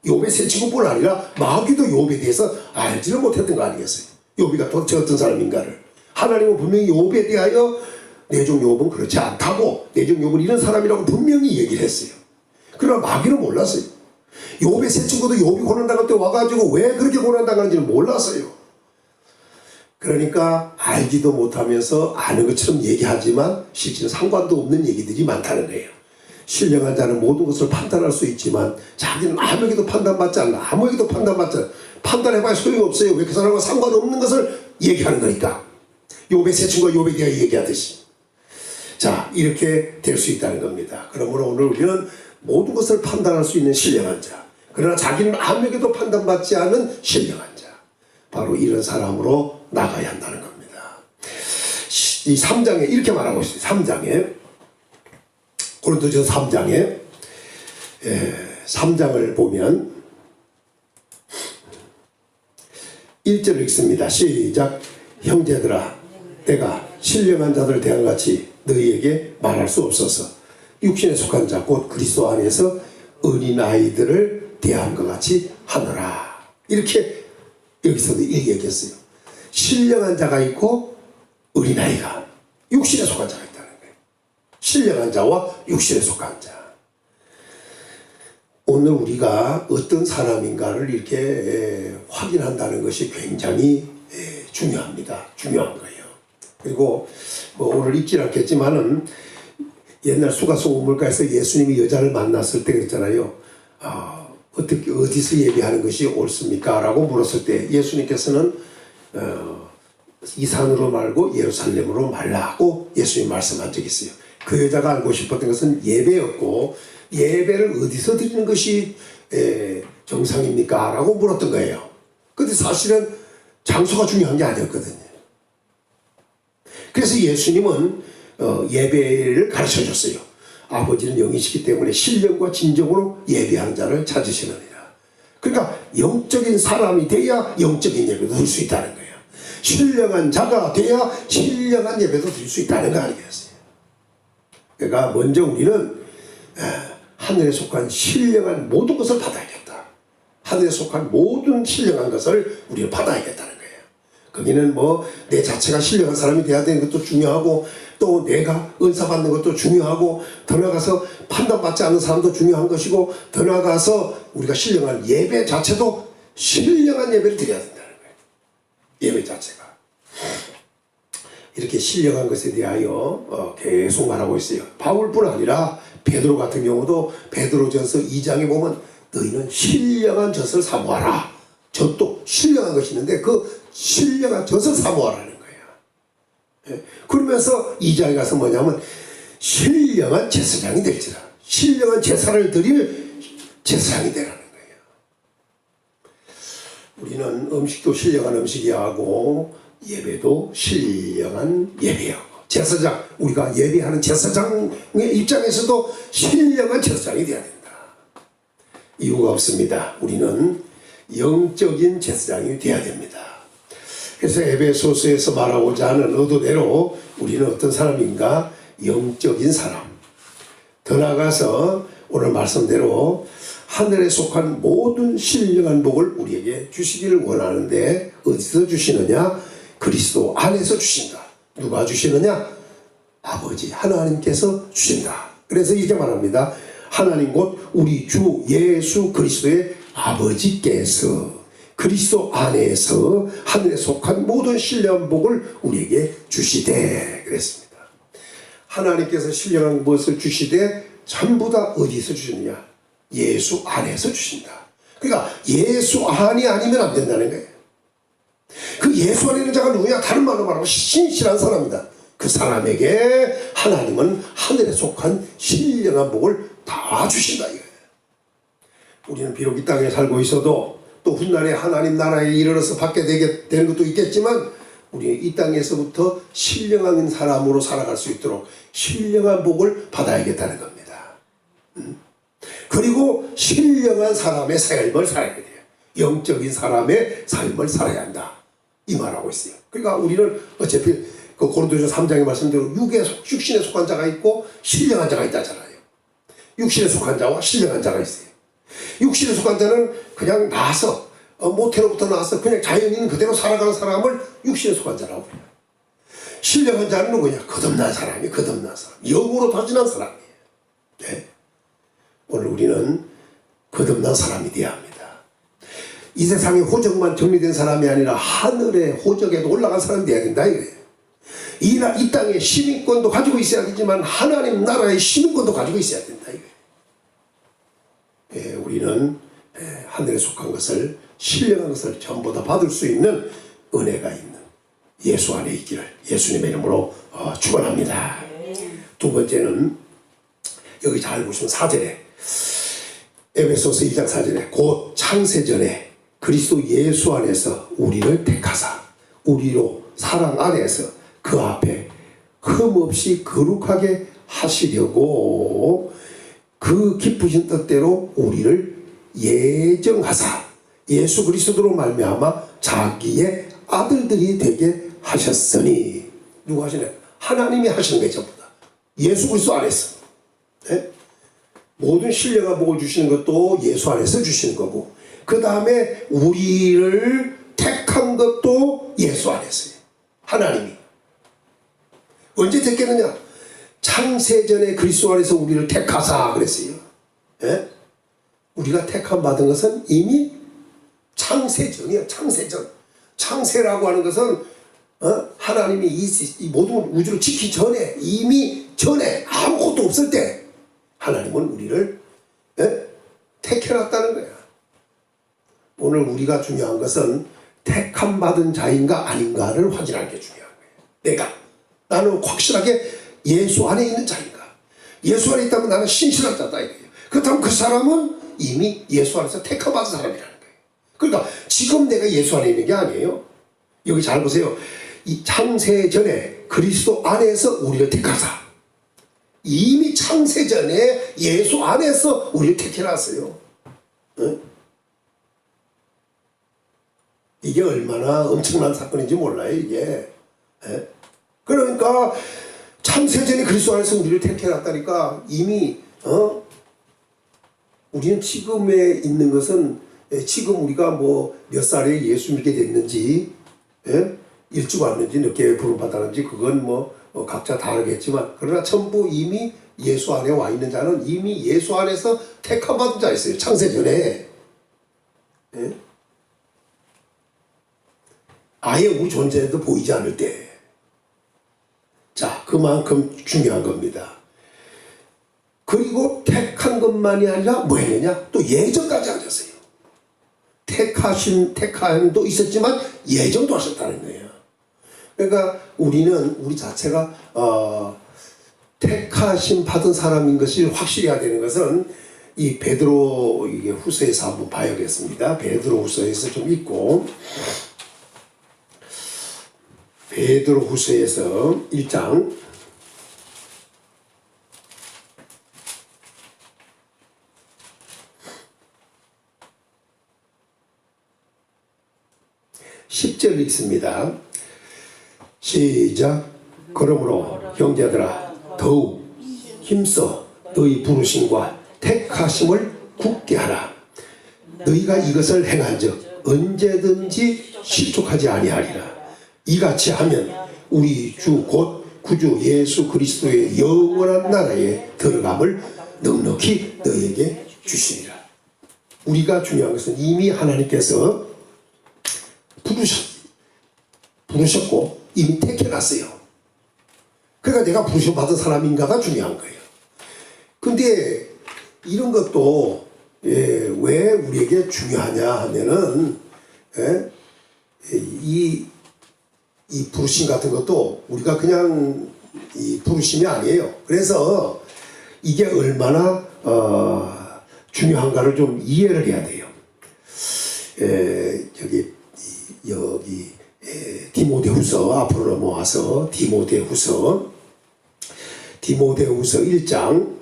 욥의 세 친구뿐 아니라 마귀도 욥에 대해서 알지를 못했던 거 아니겠어요? 욥이가 도대체 어떤 사람인가를. 하나님은 분명히 욥에 대하여 내 종 욥은 그렇지 않다고, 내 종 욥은 이런 사람이라고 분명히 얘기를 했어요. 그러나 마귀는 몰랐어요. 욥의 세 친구도 욥이 고난당할 때 와가지고 왜 그렇게 고난당하는지는 몰랐어요. 그러니까 알지도 못하면서 아는 것처럼 얘기하지만 실제로 상관도 없는 얘기들이 많다는 거예요. 신령한 자는 모든 것을 판단할 수 있지만 자기는 아무에게도 판단받지 않나. 아무에게도 판단받지 않나. 판단해봐야 소용이 없어요. 왜? 그 사람과 상관없는 것을 얘기하는 거니까. 욥의 세 친구가 욥에 대하여 얘기하듯이. 자, 이렇게 될 수 있다는 겁니다. 그러므로 오늘 우리는 모든 것을 판단할 수 있는 신령한 자, 그러나 자기는 아무에게도 판단받지 않은 신령한 자, 바로 이런 사람으로 나가야 한다는 겁니다. 이 3장에 이렇게 말하고 있어요. 3장에 고린도전서 3장에 3장을 보면 1절 읽습니다. 시작. 형제들아, 내가 신령한 자들 대함같이 너희에게 말할 수 없어서 육신에 속한 자 곧 그리스도 안에서 어린아이들을 대함과 같이 하노라. 이렇게 여기서도 얘기했어요. 신령한 자가 있고 어린아이가, 육신에 속한 자가 있다는 거예요. 신령한 자와 육신에 속한 자. 오늘 우리가 어떤 사람인가를 이렇게 확인한다는 것이 굉장히 중요합니다. 중요한 거예요. 그리고 뭐 오늘 읽지 않겠지만은 옛날 수가성 우물가에서 예수님이 여자를 만났을 때 그랬잖아요. 어떻게 어디서 예배하는 것이 옳습니까? 라고 물었을 때 예수님께서는 이 산으로 말고 예루살렘으로 말라고 예수님 말씀한 적이 있어요. 그 여자가 알고 싶었던 것은 예배였고 예배를 어디서 드리는 것이 정상입니까? 라고 물었던 거예요. 근데 사실은 장소가 중요한 게 아니었거든요. 그래서 예수님은 예배를 가르쳐 줬어요. 아버지는 영이시기 때문에 신령과 진정으로 예배하는 자를 찾으시느니라. 그러니까 영적인 사람이 돼야 영적인 예배도 드릴 수 있다는 거예요. 신령한 자가 돼야 신령한 예배도 드릴 수 있다는 거 아니겠어요? 그러니까 먼저 우리는 하늘에 속한 신령한 모든 것을 받아야겠다. 하늘에 속한 모든 신령한 것을 우리가 받아야겠다는 거예요. 거기는 뭐 내 자체가 신령한 사람이 돼야 되는 것도 중요하고 또 내가 은사 받는 것도 중요하고 더 나아가서 판단받지 않는 사람도 중요한 것이고 더 나아가서 우리가 신령한 예배 자체도 신령한 예배를 드려야 된다는 거예요. 예배 자체가. 이렇게 신령한 것에 대하여 계속 말하고 있어요. 바울뿐 아니라 베드로 같은 경우도 베드로전서 2장에 보면 너희는 신령한 젖을 사모하라. 젖도 신령한 것이 있는데 그 신령한 젖을 사모하라는 거예요. 그러면서 2장에 가서 뭐냐면 신령한 제사장이 될지라. 신령한 제사를 드릴 제사장이 되라는 거예요. 우리는 음식도 신령한 음식이야 하고 예배도 신령한 예배하고 제사장, 우리가 예배하는 제사장의 입장에서도 신령한 제사장이 되어야 된다. 이유가 없습니다. 우리는 영적인 제사장이 되어야 됩니다. 그래서 에베소서에서 말하고자 하는 의도대로 우리는 어떤 사람인가? 영적인 사람. 더 나아가서 오늘 말씀대로 하늘에 속한 모든 신령한 복을 우리에게 주시기를 원하는데 어디서 주시느냐? 그리스도 안에서 주신다. 누가 주시느냐? 아버지 하나님께서 주신다. 그래서 이렇게 말합니다. 하나님 곧 우리 주 예수 그리스도의 아버지께서 그리스도 안에서 하늘에 속한 모든 신령한 복을 우리에게 주시되 그랬습니다. 하나님께서 신령한 것을 주시되 전부 다 어디서 주시느냐? 예수 안에서 주신다. 그러니까 예수 안이 아니면 안 된다는 거예요. 그 예수 안에 있는 자가 누구냐? 다른 말로 말하면 신실한 사람이다. 그 사람에게 하나님은 하늘에 속한 신령한 복을 다 주신다 이거예요. 우리는 비록 이 땅에 살고 있어도 또 훗날에 하나님 나라에 이르러서 받게 되는 것도 있겠지만 우리 이 땅에서부터 신령한 사람으로 살아갈 수 있도록 신령한 복을 받아야겠다는 겁니다. 그리고 신령한 사람의 삶을 살아야 돼요. 영적인 사람의 삶을 살아야 한다. 이 말하고 있어요. 그러니까 우리는 어차피 그 고린도전서 3장의 말씀대로 육신에 속한 자가 있고 신령한 자가 있다잖아요. 육신에 속한 자와 신령한 자가 있어요. 육신에 속한 자는 그냥 나서 모태로부터 나서 그냥 자연인 그대로 살아가는 사람을 육신에 속한 자라고 해요. 신령한 자는 누구냐? 거듭난 사람이 거듭난 사람, 영으로 다진한 사람이에요. 네. 오늘 우리는 거듭난 사람이 되어야 합니다. 이 세상에 호적만 정리된 사람이 아니라 하늘의 호적에도 올라간 사람이 되어야 된다 이거예요. 이 땅에 시민권도 가지고 있어야 되지만 하나님 나라의 시민권도 가지고 있어야 된다 이거예요. 우리는 하늘에 속한 것을 신령한 것을 전부 다 받을 수 있는 은혜가 있는 예수 안에 있기를 예수님의 이름으로 축원합니다. 두 번째는 여기 잘 보시면 4절에 에베소서 2장 4절에 곧 창세전에 그리스도 예수 안에서 우리를 택하사 우리로 사랑 안에서 그 앞에 흠없이 거룩하게 하시려고 그 기쁘신 뜻대로 우리를 예정하사 예수 그리스도로 말미암아 자기의 아들들이 되게 하셨으니 누가 하시냐? 하나님이 하시는 거예요. 전부 다. 예수 그리스도 안에서. 예? 모든 신뢰가 복을 주시는 것도 예수 안에서 주시는 거고, 그 다음에 우리를 택한 것도 예수 안에서요. 하나님이. 언제 택했느냐? 창세전에 그리스도 안에서 우리를 택하사 그랬어요. 예? 우리가 택함 받은 것은 이미 창세전이야. 창세전. 창세라고 하는 것은 하나님이 이 모든 우주를 지키기 전에, 이미 전에 아무것도 없을 때 하나님은 우리를 택해놨다는 거야. 오늘 우리가 중요한 것은 택함 받은 자인가 아닌가를 확인하는 게 중요한 거예요. 나는 확실하게 예수 안에 있는 자인가. 예수 안에 있다면 나는 신실한 자다 이거예요. 그렇다면 그 사람은 이미 예수 안에서 택함 받은 사람이라는 거예요. 그러니까 지금 내가 예수 안에 있는 게 아니에요. 여기 잘 보세요. 이 창세 전에 그리스도 안에서 우리를 택하사, 이미 창세 전에 예수 안에서 우리를 택해놨어요. 응? 이게 얼마나 엄청난 사건인지 몰라요, 이게. 예? 그러니까 창세 전에 그리스도 안에서 우리를 택해놨다니까 이미 우리는 지금에 있는 것은 지금 우리가 뭐 몇 살에 예수 믿게 됐는지, 일찍 왔는지 늦게 부름받았는지 그건 뭐 각자 다르겠지만, 그러나 전부 이미 예수 안에 와 있는 자는 이미 예수 안에서 택함 받은 자 있어요. 창세 전에. 아예 우리 존재도 보이지 않을 때. 자, 그만큼 중요한 겁니다. 그리고 택한 것만이 아니라 뭐 했느냐? 또 예정까지 하셨어요. 택함도 있었지만 예정도 하셨다는 거예요. 그러니까 우리 자체가 택하심 받은 사람인 것이 확실해야 되는 것은 이 베드로 이게 후서에서 한번 봐야겠습니다. 베드로 후서에서 좀 있고, 베드로 후서에서 1장 10절 읽습니다. 시작. 그러므로 형제들아 더욱 힘써 너희 부르심과 택하심을 굳게 하라. 너희가 이것을 행한즉 언제든지 실족하지 아니하리라. 이같이 하면 우리 주 곧 구주 예수 그리스도의 영원한 나라에 들어감을 넉넉히 너희에게 주시리라. 우리가 중요한 것은 이미 하나님께서 부르셨고 이미 택해놨어요. 그러니까 내가 부르심받은 사람인가가 중요한 거예요. 근데 이런 것도 왜 우리에게 중요하냐 하면은 이 부르심 같은 것도 우리가 그냥 이 부르심이 아니에요. 그래서 이게 얼마나 중요한가를 좀 이해를 해야 돼요. 여기 디모데후서 앞으로 넘어와서 디모데후서 1장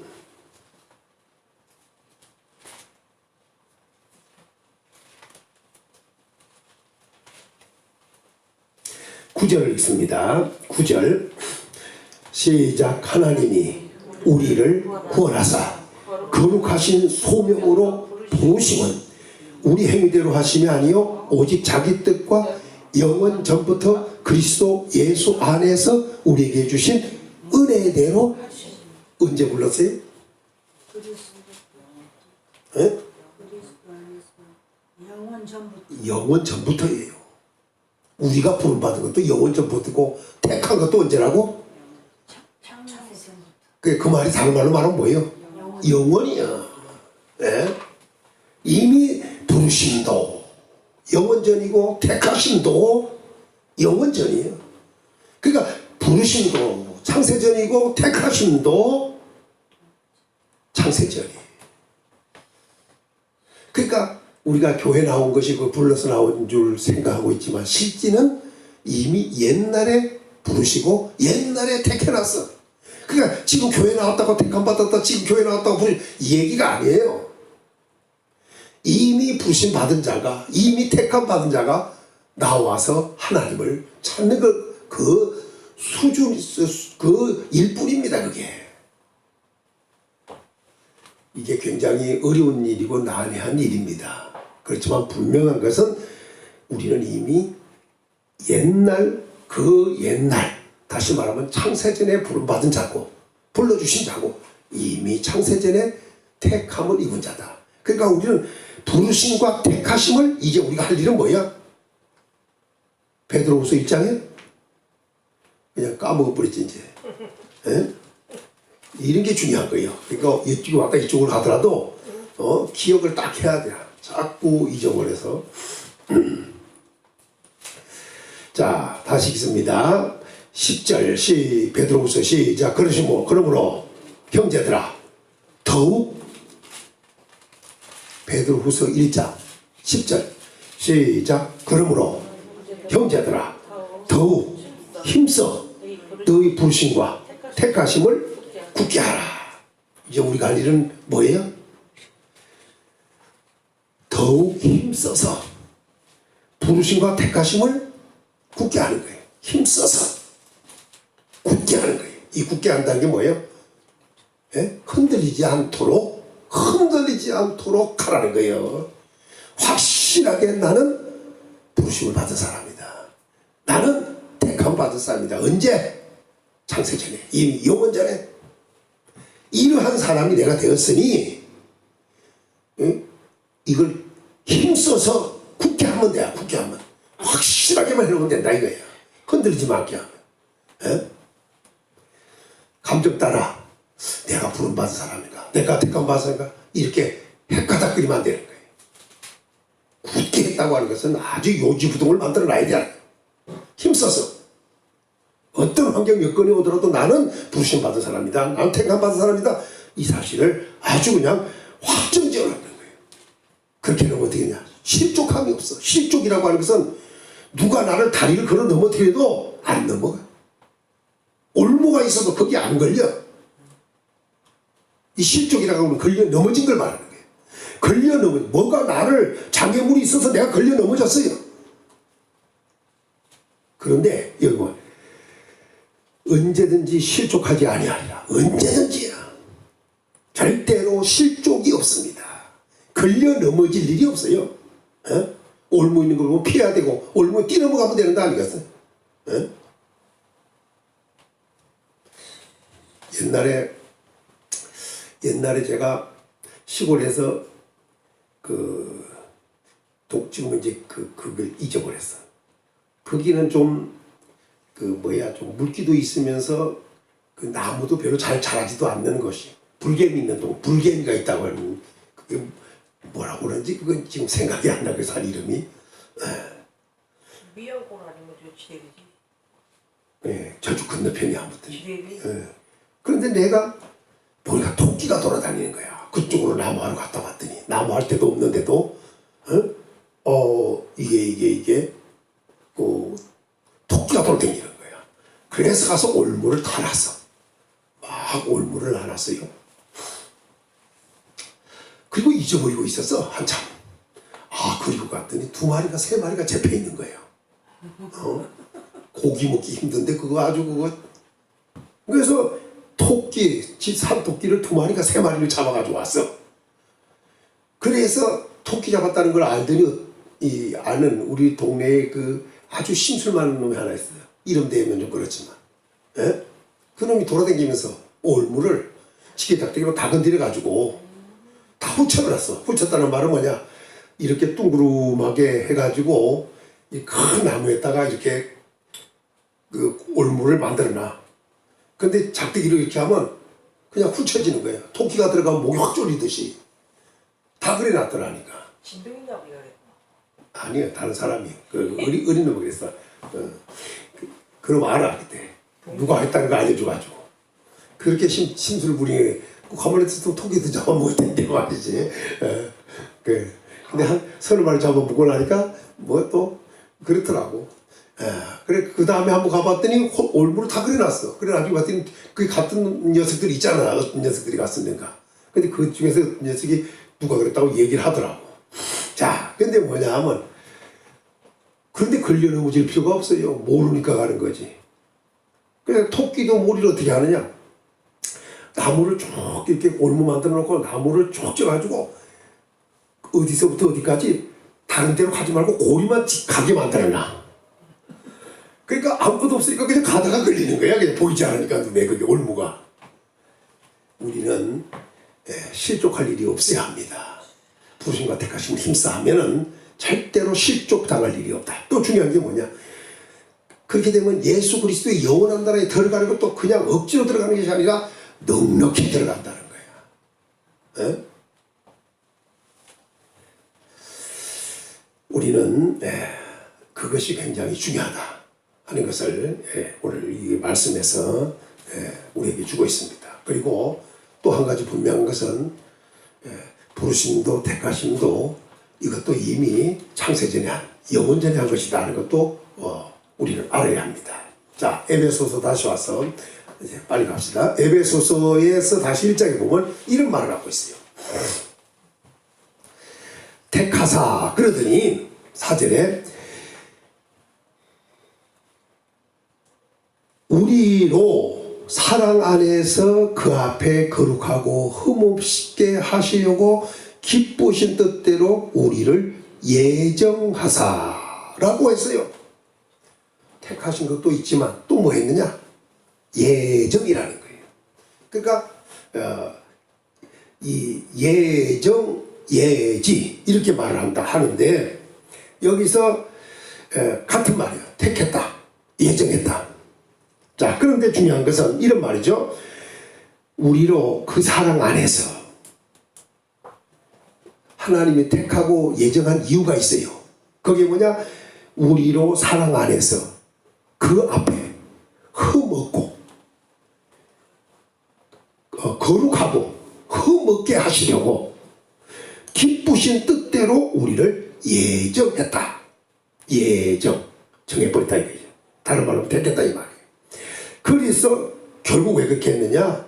9절 읽습니다. 9절 시작. 하나님이 우리를 구원하사 거룩하신 소명으로 부르심은 우리 행위대로 하심이 아니요 오직 자기 뜻과 영원 전부터 그리스도 예수 안에서 우리에게 주신 은혜대로. 언제 불렀어요? 영원 전부터예요. 우리가 부름받은 것도 영원 전부터고 택한 것도 언제라고? 그 말이 다른 말로 말하면 뭐예요? 영원이야. 이미 부르심도 영원전이고 택하심도 영원전이에요. 그러니까 부르심도 창세전이고 택하심도 창세전이에요. 그러니까 우리가 교회 나온 것이 그 불러서 나온 줄 생각하고 있지만 실제는 이미 옛날에 부르시고 옛날에 택해놨어. 그러니까 지금 교회 나왔다고 택함 받았다, 지금 교회 나왔다고 부르시, 이 얘기가 아니에요. 이미 부르심 받은 자가, 이미 택함 받은 자가 나와서 하나님을 찾는 그 수준 그 일뿐입니다. 그게 이게 굉장히 어려운 일이고 난해한 일입니다. 그렇지만 분명한 것은 우리는 이미 옛날 다시 말하면 창세전에 부름받은 자고 불러주신 자고 이미 창세전에 택함을 입은 자다. 그러니까 우리는 부르심과 택하심을 이제 우리가 할 일은 뭐야? 베드로후서 1장에 그냥 까먹어버렸지 이제. 에? 이런 게 중요한 거예요. 그러니까 이쪽으로 왔다 이쪽으로 가더라도 기억을 딱 해야 돼요. 자꾸 잊어버려서. 자, 다시 읽습니다. 10절 베드로후서 시작. 그러므로 형제들아 더욱 베드로후서 1장 10절 시작. 그러므로 형제들아 더욱 힘써 너희 부르심과 택하심을 굳게 하라. 이제 우리가 할 일은 뭐예요? 더욱 힘써서 부르심과 택하심을 굳게 하는 거예요. 힘써서 굳게 하는 거예요. 이 굳게 한다는 게 뭐예요? 예? 흔들리지 않도록 하라는 거예요. 확실하게 나는 부르심을 받은 사람이다. 나는 택함 받은 사람이다. 언제? 창세전에, 이미 영원전에. 이러한 사람이 내가 되었으니 이걸 힘써서 굳게 하면 돼. 굳게 하면 확실하게만 해놓으면 된다 이거야. 흔들리지 않게 하면. 에? 감정 따라 내가 부름받은 사람인가, 내가 택함 받은 사람인가, 이렇게 헷가닥거리면 안 되는 거예요. 굳게 했다고 하는 것은 아주 요지부동을 만들어 놔야 돼. 힘써서 어떤 환경 여건이 오더라도 나는 부르심 받은 사람이다, 나는 택함 받은 사람이다, 이 사실을 아주 그냥 확정지어 놓는 거예요. 그렇게 하면 어떻게 되냐? 실족함이 없어. 실족이라고 하는 것은 누가 나를 다리를 걸어 넘어뜨려도 안 넘어가. 올무가 있어도 거기 안 걸려. 이 실족이라고 하면 걸려 넘어진 걸 말하는 거예요. 걸려 넘어진, 뭐가 나를 장애물이 있어서 내가 걸려 넘어졌어요. 그런데 여기 뭐 언제든지 실족하지 아니하리라. 언제든지야. 절대로 실족이 없습니다. 걸려 넘어질 일이 없어요. 에? 올무 있는 걸 보면 피해야 되고 올무에 뛰어넘어가면 되는 거 아니겠어요? 에? 옛날에 제가 시골에서 지금 이제 그걸 잊어버렸어. 거기는 좀 좀 물기도 있으면서 그 나무도 별로 잘 자라지도 않는 것이 불개미 있는 동, 불개미가 있다고 하는, 그게 뭐라고 그러는지 그건 지금 생각이 안 나고 산 이름이. 미역골 아니면 저 지대리지. 예, 저쪽 건너편이 아무튼. 지대리. 예. 그런데 내가 보니까 토끼가 돌아다니는 거야. 그쪽으로 나무하러 갔다 왔더니 나무할 데도 없는데도 이게 토끼가 돌아다니는 거야. 그래서 가서 올무를 다 놨어. 막 올무를 놔놨어요. 그리고 잊어버리고 있었어 한참. 그리고 갔더니 2마리가 3마리가 잡혀 있는 거예요. 고기 먹기 힘든데 그거 그래서 산토끼를 2마리가 3마리를 잡아가지고 왔어. 그래서 토끼 잡았다는 걸 알더니 아는 우리 동네에 아주 심술 많은 놈이 하나 있어요. 이름 대면 좀 그렇지만, 예? 그 놈이 돌아다니면서 올무를 지게작대기로 다 건드려가지고 다 훔쳐버렸어. 훔쳤다는 말은 뭐냐? 이렇게 둥그름하게 해가지고 이 큰 나무에다가 이렇게 올무를 만들어놔. 근데 작대기로 이렇게 하면 그냥 훔쳐지는 거예요. 토끼가 들어가면 목이 확 졸리듯이 다 그래놨더라니까. 진동이냐고 그랬구나. 아니요, 다른 사람이 어린 놈이 그랬어. 그럼 알아 그때 누가 했다는 거 알려줘가지고 그렇게 심술 부리게 가만히 있어도 토끼도 잡아먹을 텐데 말이지. 근데 한 30마리 잡아먹고 나니까 뭐 또 그렇더라고. 그래 그 다음에 한번 가봤더니 올무를 다 그려놨어. 그래가지고 봤더니 그 같은 녀석들이 있잖아. 어떤 녀석들이 갔었는가. 근데 그 중에서 녀석이 누가 그랬다고 얘기를 하더라고. 자, 근데 뭐냐 하면 그런데 걸려 넘어질 필요가 없어요. 모르니까 가는 거지. 그래서 토끼도 머리를 어떻게 하느냐? 나무를 쭉 이렇게 올무 만들어 놓고 나무를 쭉 쪄가지고 어디서부터 어디까지 다른 데로 가지 말고 고리만 가게 만들어놔. 그러니까 아무것도 없으니까 그냥 가다가 걸리는 거야. 그냥 보이지 않으니까 눈에 그게 올무가. 우리는 실족할 일이 없어야 합니다. 부르심과 택하심을 힘싸하면은 절대로 실족당할 일이 없다. 또 중요한 게 뭐냐? 그렇게 되면 예수 그리스도의 영원한 나라에 들어가는 것도 그냥 억지로 들어가는 것이 아니라 넉넉히 들어간다는 거야. 에? 우리는 그것이 굉장히 중요하다 하는 것을 오늘 이 말씀에서 우리에게 주고 있습니다. 그리고 또 한 가지 분명한 것은 부르심도 택하심도 이것도 이미 창세전에 영원전에 한 것이다 하는 것도 우리는 알아야 합니다. 자, 에베소서 다시 와서 이제 빨리 갑시다. 에베소서에서 다시 1장에 보면 이런 말을 하고 있어요. 택하사 그러더니 4절에 우리로 사랑 안에서 그 앞에 거룩하고 흠없게 하시려고 기쁘신 뜻대로 우리를 예정하사라고 했어요. 택하신 것도 있지만 또 뭐 했느냐? 예정이라는 거예요. 그러니까 이 예정, 예지 이렇게 말을 한다 하는데 여기서 같은 말이에요. 택했다, 예정했다. 자, 그런데 중요한 것은 이런 말이죠. 우리로 그 사랑 안에서 하나님이 택하고 예정한 이유가 있어요. 그게 뭐냐? 우리로 사랑 안에서 그 앞에 흠없고 거룩하고 흠없게 하시려고 기쁘신 뜻대로 우리를 예정했다. 예정, 정해버렸다 이거죠. 다른 말로 택했다 이 말이에요. 그래서 결국 왜 그렇게 했느냐?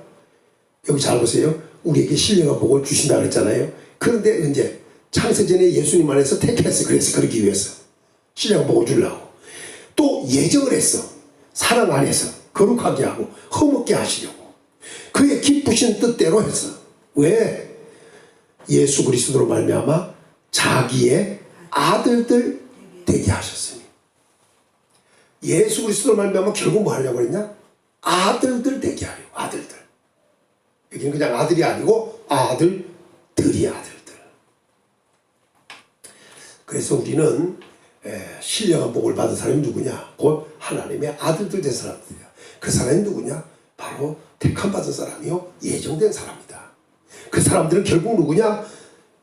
여기 잘 보세요. 우리에게 신령한 복을 주신다 그랬잖아요. 그런데 이제 창세전에 예수님 안에서 택했어. 그래서 그러기 위해서 신령한 복을 주려고 또 예정을 했어. 사랑 안에서 거룩하게 하고 흠없게 하시려고 그의 기쁘신 뜻대로 했어. 왜? 예수 그리스도로 말미암아 자기의 아들들 되게 하셨으니. 예수 그리스도로 말미암아 결국 뭐 하려고 그랬냐? 아들들 되게 하려고. 아들들. 여기는 그냥 아들이 아니고 아들들이 아들들. 그래서 우리는 신령한 복을 받은 사람이 누구냐? 곧 하나님의 아들들 된 사람들이야. 그 사람이 누구냐? 바로 택함 받은 사람이요, 예정된 사람이다. 그 사람들은 결국 누구냐?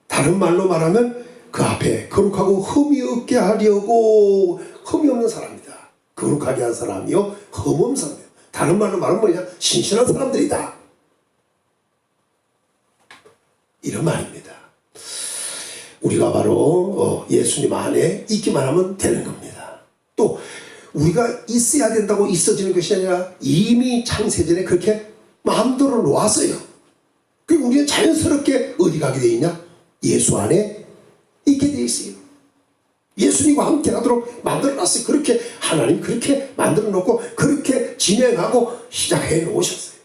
다른 말로 말하면 그 앞에 거룩하고 흠이 없게 하려고 흠이 없는 사람이다. 거룩하게 한 사람이요, 흠 없는 사람이요. 다른 말로 말하면 뭐냐? 신실한 사람들이다. 이런 말입니다. 우리가 바로 예수님 안에 있기만 하면 되는 겁니다. 또 우리가 있어야 된다고 있어지는 것이 아니라 이미 창세전에 그렇게 마음대로 놓았어요. 그리고 우리는 자연스럽게 어디 가게 돼 있냐? 예수 안에 있게 돼 있어요. 예수님과 함께 하도록 만들어놨어요. 그렇게 하나님 그렇게 만들어 놓고 그렇게 진행하고 시작해 놓으셨어요.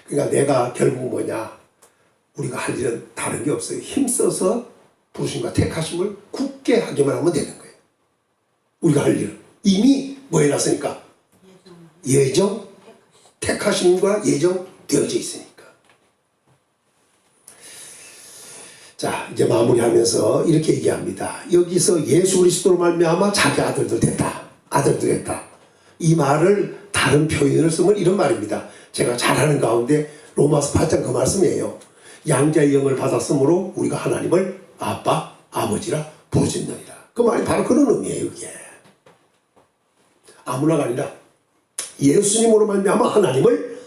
그러니까 내가 결국 뭐냐? 우리가 할 일은 다른 게 없어요. 힘써서 부르심과 택하심을 굳게 하기만 하면 되는 거예요. 우리가 할 일은 이미 뭐 해놨으니까? 예정, 택하심과 예정 되어져 있으니까. 자, 이제 마무리하면서 이렇게 얘기합니다. 여기서 예수 그리스도로 말미암아 자기 아들들 됐다. 아들들 됐다. 이 말을 다른 표현을 쓰면 이런 말입니다. 제가 잘하는 가운데 로마서 8장 그 말씀이에요. 양자의 영을 받았으므로 우리가 하나님을 아빠, 아버지라 부르짖느니라. 그 말이 바로 그런 의미예요. 이게 아무나가 아니라 예수님으로 말미암아 하나님을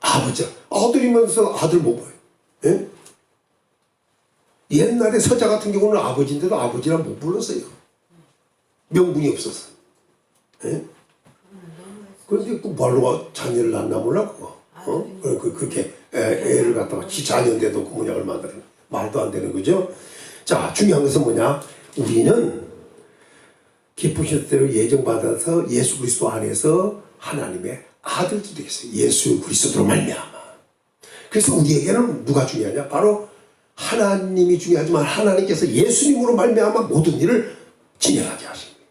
아버지, 아들이면서 아들 못 보여요. 예? 옛날에 서자 같은 경우는 아버지인데도 아버지라 못 불렀어요. 명분이 없어서. 예? 그런데 그 말로 자녀를 낳나 몰라 그거. 그렇게 애를 갖다가 지 자녀인데도 그 뭐냐 얼마 안 되는 말도 안 되는 거죠. 자, 중요한 것은 뭐냐? 우리는 기쁘신 대로 예정받아서 예수 그리스도 안에서 하나님의 아들들이 되겠어요. 예수 그리스도로 말미암아. 그래서 우리에게는 누가 중요하냐? 바로 하나님이 중요하지만 하나님께서 예수님으로 말미암아 모든 일을 진행하게 하신 거예요.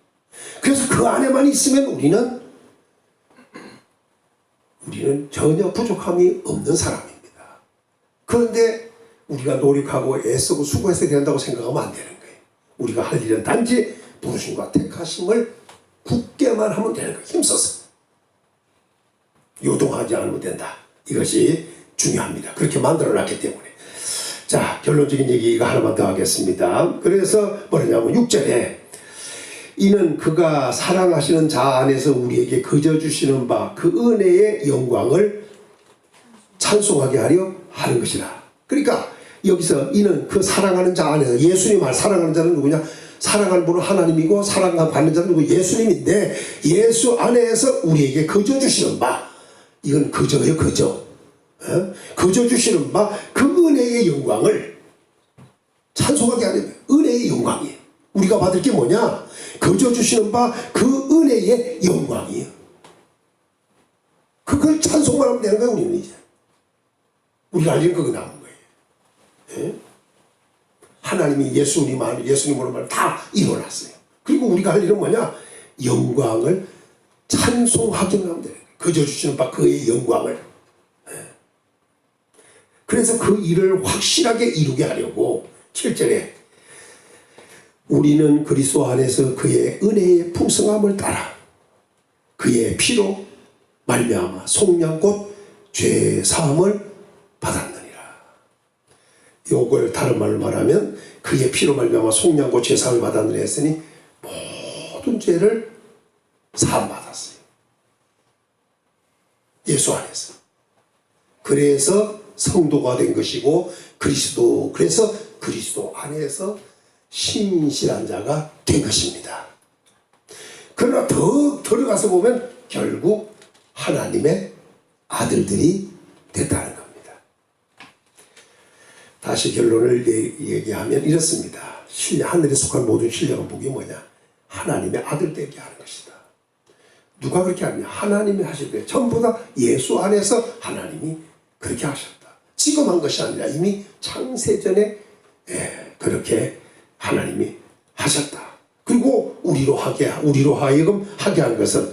그래서 그 안에만 있으면 우리는 전혀 부족함이 없는 사람입니다. 그런데 우리가 노력하고 애쓰고 수고해서 된다고 생각하면 안 되는 거예요. 우리가 할 일은 단지 부르심과 택하심을 굳게만 하면 되는 거예요. 힘써서. 요동하지 않으면 된다. 이것이 중요합니다. 그렇게 만들어놨기 때문에. 자, 결론적인 얘기 이거 하나만 더 하겠습니다. 그래서 뭐냐면 6절에 이는 그가 사랑하시는 자 안에서 우리에게 거저 주시는 바 그 은혜의 영광을 찬송하게 하려 하는 것이라. 그러니까 여기서 이는 그 사랑하는 자 안에서 예수님을 사랑하는 자는 누구냐? 사랑하는 분은 하나님이고 사랑받는 자는 누구? 예수님인데 예수 안에서 우리에게 거저 주시는 바, 이건 거저예요. 거저. 거저 주시는 바 그 은혜의 영광을 찬송하게 하려면 은혜의 영광이에요. 우리가 받을 게 뭐냐? 거저 주시는 바 그 은혜의 영광이에요. 그걸 찬송만 하면 되는 거예요. 우리는 이제 우리가 알리는 그거 나온 거예요. 예? 하나님이 예수님으로 말 다 이뤄놨어요. 그리고 우리가 할 일은 뭐냐? 영광을 찬송하기만 하면 돼요. 거저 주시는 바 그의 영광을. 그래서 그 일을 확실하게 이루게 하려고 7절에 우리는 그리스도 안에서 그의 은혜의 풍성함을 따라 그의 피로 말미암아 속량 곧 죄 사함을 받았느니라. 요걸 다른 말로 말하면 그의 피로 말미암아 속량 곧 죄 사함을 받았느니라 했으니 모든 죄를 사함 받았어요. 예수 안에서. 그래서 성도가 된 것이고 그래서 그리스도 안에서 신실한 자가 된 것입니다. 그러나 더 들어가서 보면 결국 하나님의 아들들이 됐다는 겁니다. 다시 결론을 얘기하면 이렇습니다. 하늘에 속한 모든 신령한 복이 뭐냐? 하나님의 아들 되게 하는 것이다. 누가 그렇게 하느냐? 하나님이 하실 거예요. 전부 다 예수 안에서 하나님이 그렇게 하셨다. 지금 한 것이 아니라 이미 창세전에 그렇게 하나님이 하셨다. 그리고 우리로 하여금 하게 한 것은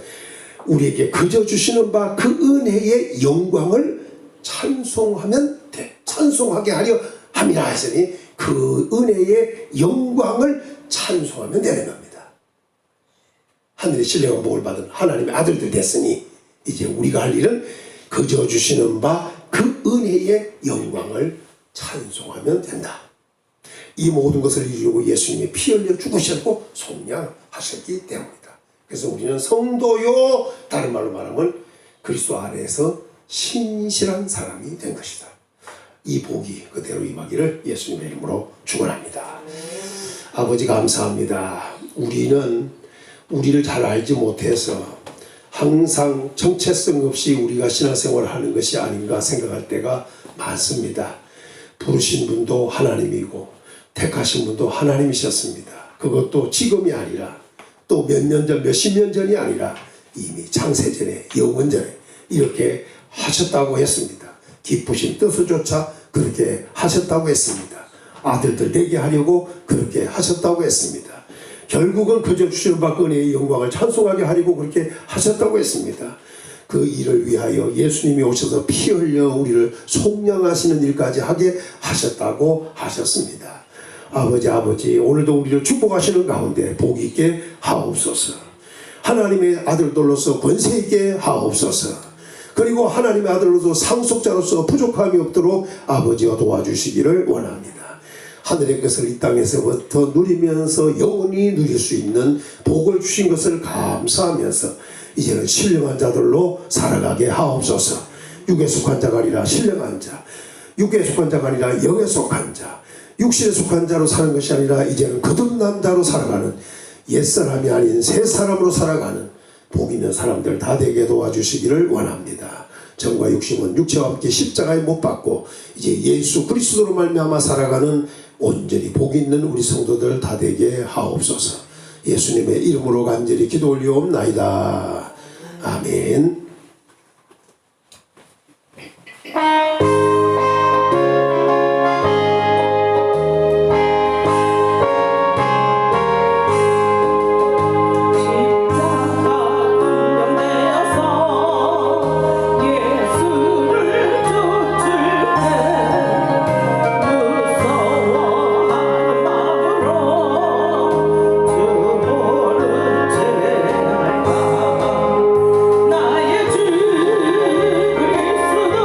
우리에게 거저 주시는 바 그 은혜의 영광을 찬송하면 돼. 찬송하게 하려 함이라 했으니 그 은혜의 영광을 찬송하면 되는 겁니다. 하늘의 신령한 복을 받은 하나님의 아들들 됐으니 이제 우리가 할 일은 거저 주시는 바 그 은혜의 영광을 찬송하면 된다. 이 모든 것을 이루고 예수님이 피 흘려 죽으셨고 속량하셨기 때문이다. 그래서 우리는 성도요, 다른 말로 말하면 그리스도 안에서 신실한 사람이 된 것이다. 이 복이 그대로 임하기를 예수님의 이름으로 축원합니다. 아버지 감사합니다. 우리는 우리를 잘 알지 못해서 항상 정체성 없이 우리가 신앙생활을 하는 것이 아닌가 생각할 때가 많습니다. 부르신 분도 하나님이고 택하신 분도 하나님이셨습니다. 그것도 지금이 아니라 또 몇 년 전, 몇십 년 전이 아니라 이미 창세전에 영원전에 이렇게 하셨다고 했습니다. 기쁘신 뜻을조차 그렇게 하셨다고 했습니다. 아들들 되게 하려고 그렇게 하셨다고 했습니다. 결국은 그저 주시는 바 은혜의 영광을 찬송하게 하려고 그렇게 하셨다고 했습니다. 그 일을 위하여 예수님이 오셔서 피 흘려 우리를 속량하시는 일까지 하게 하셨다고 하셨습니다. 아버지 오늘도 우리를 축복하시는 가운데 복 있게 하옵소서. 하나님의 아들들로서 권세 있게 하옵소서. 그리고 하나님의 아들로서 상속자로서 부족함이 없도록 아버지가 도와주시기를 원합니다. 하늘의 것을 이 땅에서부터 누리면서 영원히 누릴 수 있는 복을 주신 것을 감사하면서 이제는 신령한 자들로 살아가게 하옵소서. 육에 속한 자가 아니라 신령한 자, 육에 속한 자가 아니라 영에 속한 자, 육신에 속한 자로 사는 것이 아니라 이제는 거듭난 자로 살아가는 옛사람이 아닌 새사람으로 살아가는 복 있는 사람들 다 되게 도와주시기를 원합니다. 정과 육신은 육체와 함께 십자가에 못 박고 이제 예수 그리스도로 말미암아 살아가는 온전히 복 있는 우리 성도들 다 되게 하옵소서. 예수님의 이름으로 간절히 기도 올리옵나이다. 아멘. 나의 주 그리스도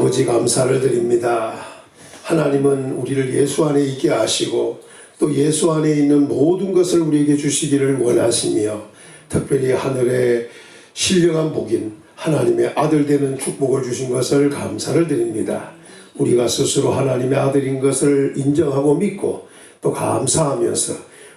아버지 감사를 드립니다. 하나님은 우리를 예수 안에 있게 하시고 또 예수 안에 있는 모든 것을 우리에게 주시기를 원하시며 특별히 하늘의 신령한 복인 하나님의 아들 되는 축복을 주신 것을 감사를 드립니다. 우리가 스스로 하나님의 아들인 것을 인정하고 믿고 또 감사하면서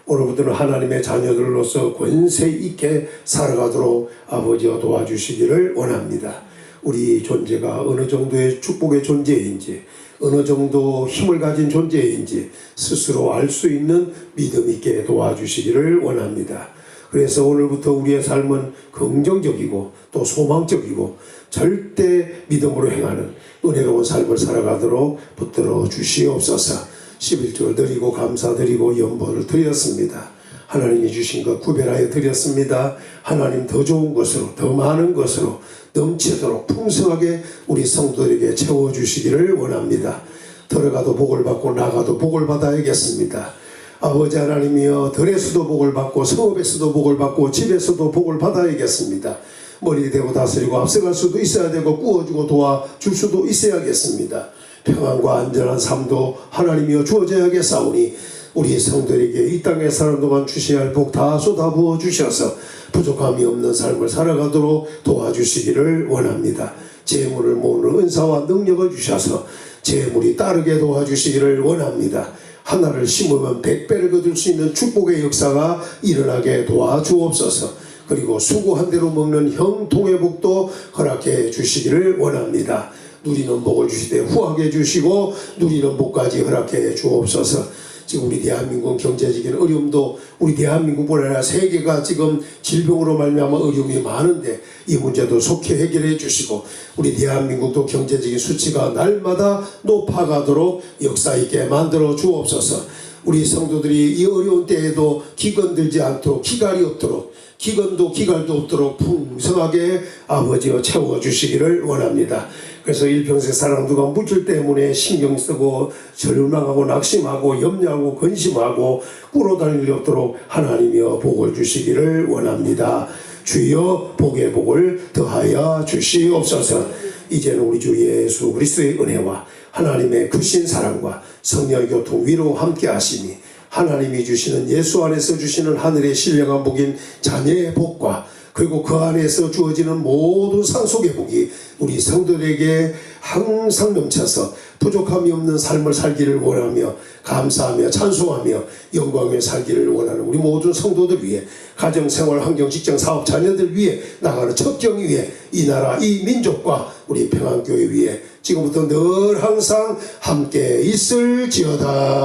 오늘부터는 하나님의 자녀들로서 권세 있게 살아가도록 아버지여 도와주시기를 원합니다. 우리 존재가 어느 정도의 축복의 존재인지 어느 정도 힘을 가진 존재인지 스스로 알 수 있는 믿음 있게 도와주시기를 원합니다. 그래서 오늘부터 우리의 삶은 긍정적이고 또 소망적이고 절대 믿음으로 행하는 은혜로운 삶을 살아가도록 붙들어 주시옵소서. 11절 드리고 감사드리고 연보를 드렸습니다. 하나님이 주신 것 구별하여 드렸습니다. 하나님 더 좋은 것으로 더 많은 것으로 넘치도록 풍성하게 우리 성도들에게 채워주시기를 원합니다. 들어가도 복을 받고 나가도 복을 받아야겠습니다. 아버지 하나님이여 들에서도 복을 받고 성읍에서도 복을 받고 집에서도 복을 받아야겠습니다. 머리 대고 다스리고 앞서갈 수도 있어야 되고 꾸어주고 도와줄 수도 있어야겠습니다. 평안과 안전한 삶도 하나님이여 주어져야겠사오니 우리 성도에게 이 땅에 사는 동안 주셔야 할 복 다 쏟아부어 주셔서 부족함이 없는 삶을 살아가도록 도와주시기를 원합니다. 재물을 모으는 은사와 능력을 주셔서 재물이 따르게 도와주시기를 원합니다. 하나를 심으면 100배를 거둘 수 있는 축복의 역사가 일어나게 도와주옵소서. 그리고 수고한 대로 먹는 형통의 복도 허락해 주시기를 원합니다. 누리는 복을 주시되 후하게 주시고 누리는 복까지 허락해 주옵소서. 지금 우리 대한민국 경제적인 어려움도 우리 대한민국뿐 아니라 세계가 지금 질병으로 말미암아 어려움이 많은데 이 문제도 속히 해결해 주시고 우리 대한민국도 경제적인 수치가 날마다 높아가도록 역사 있게 만들어 주옵소서. 우리 성도들이 이 어려운 때에도 기건들지 않도록 기갈이 없도록 기건도 기갈도 없도록 풍성하게 아버지여 채워주시기를 원합니다. 그래서 일평생 사람 누가 물질 때문에 신경 쓰고 절망하고 낙심하고 염려하고 근심하고 꿇어다닐 일 없도록 하나님이여 복을 주시기를 원합니다. 주여 복의 복을 더하여 주시옵소서. 이제는 우리 주 예수 그리스도의 은혜와 하나님의 크신 사랑과 성령의 교통 위로 함께 하시니 하나님이 주시는 예수 안에서 주시는 하늘의 신령한 복인 자녀의 복과 그리고 그 안에서 주어지는 모든 상속의 복이 우리 성도들에게 항상 넘쳐서 부족함이 없는 삶을 살기를 원하며 감사하며 찬송하며 영광에 살기를 원하는 우리 모든 성도들 위해 가정생활 환경 직장 사업 자녀들 위해 나가는 첩경 위해 이 나라 이 민족과 우리 평안교회 위해 지금부터 늘 항상 함께 있을지어다.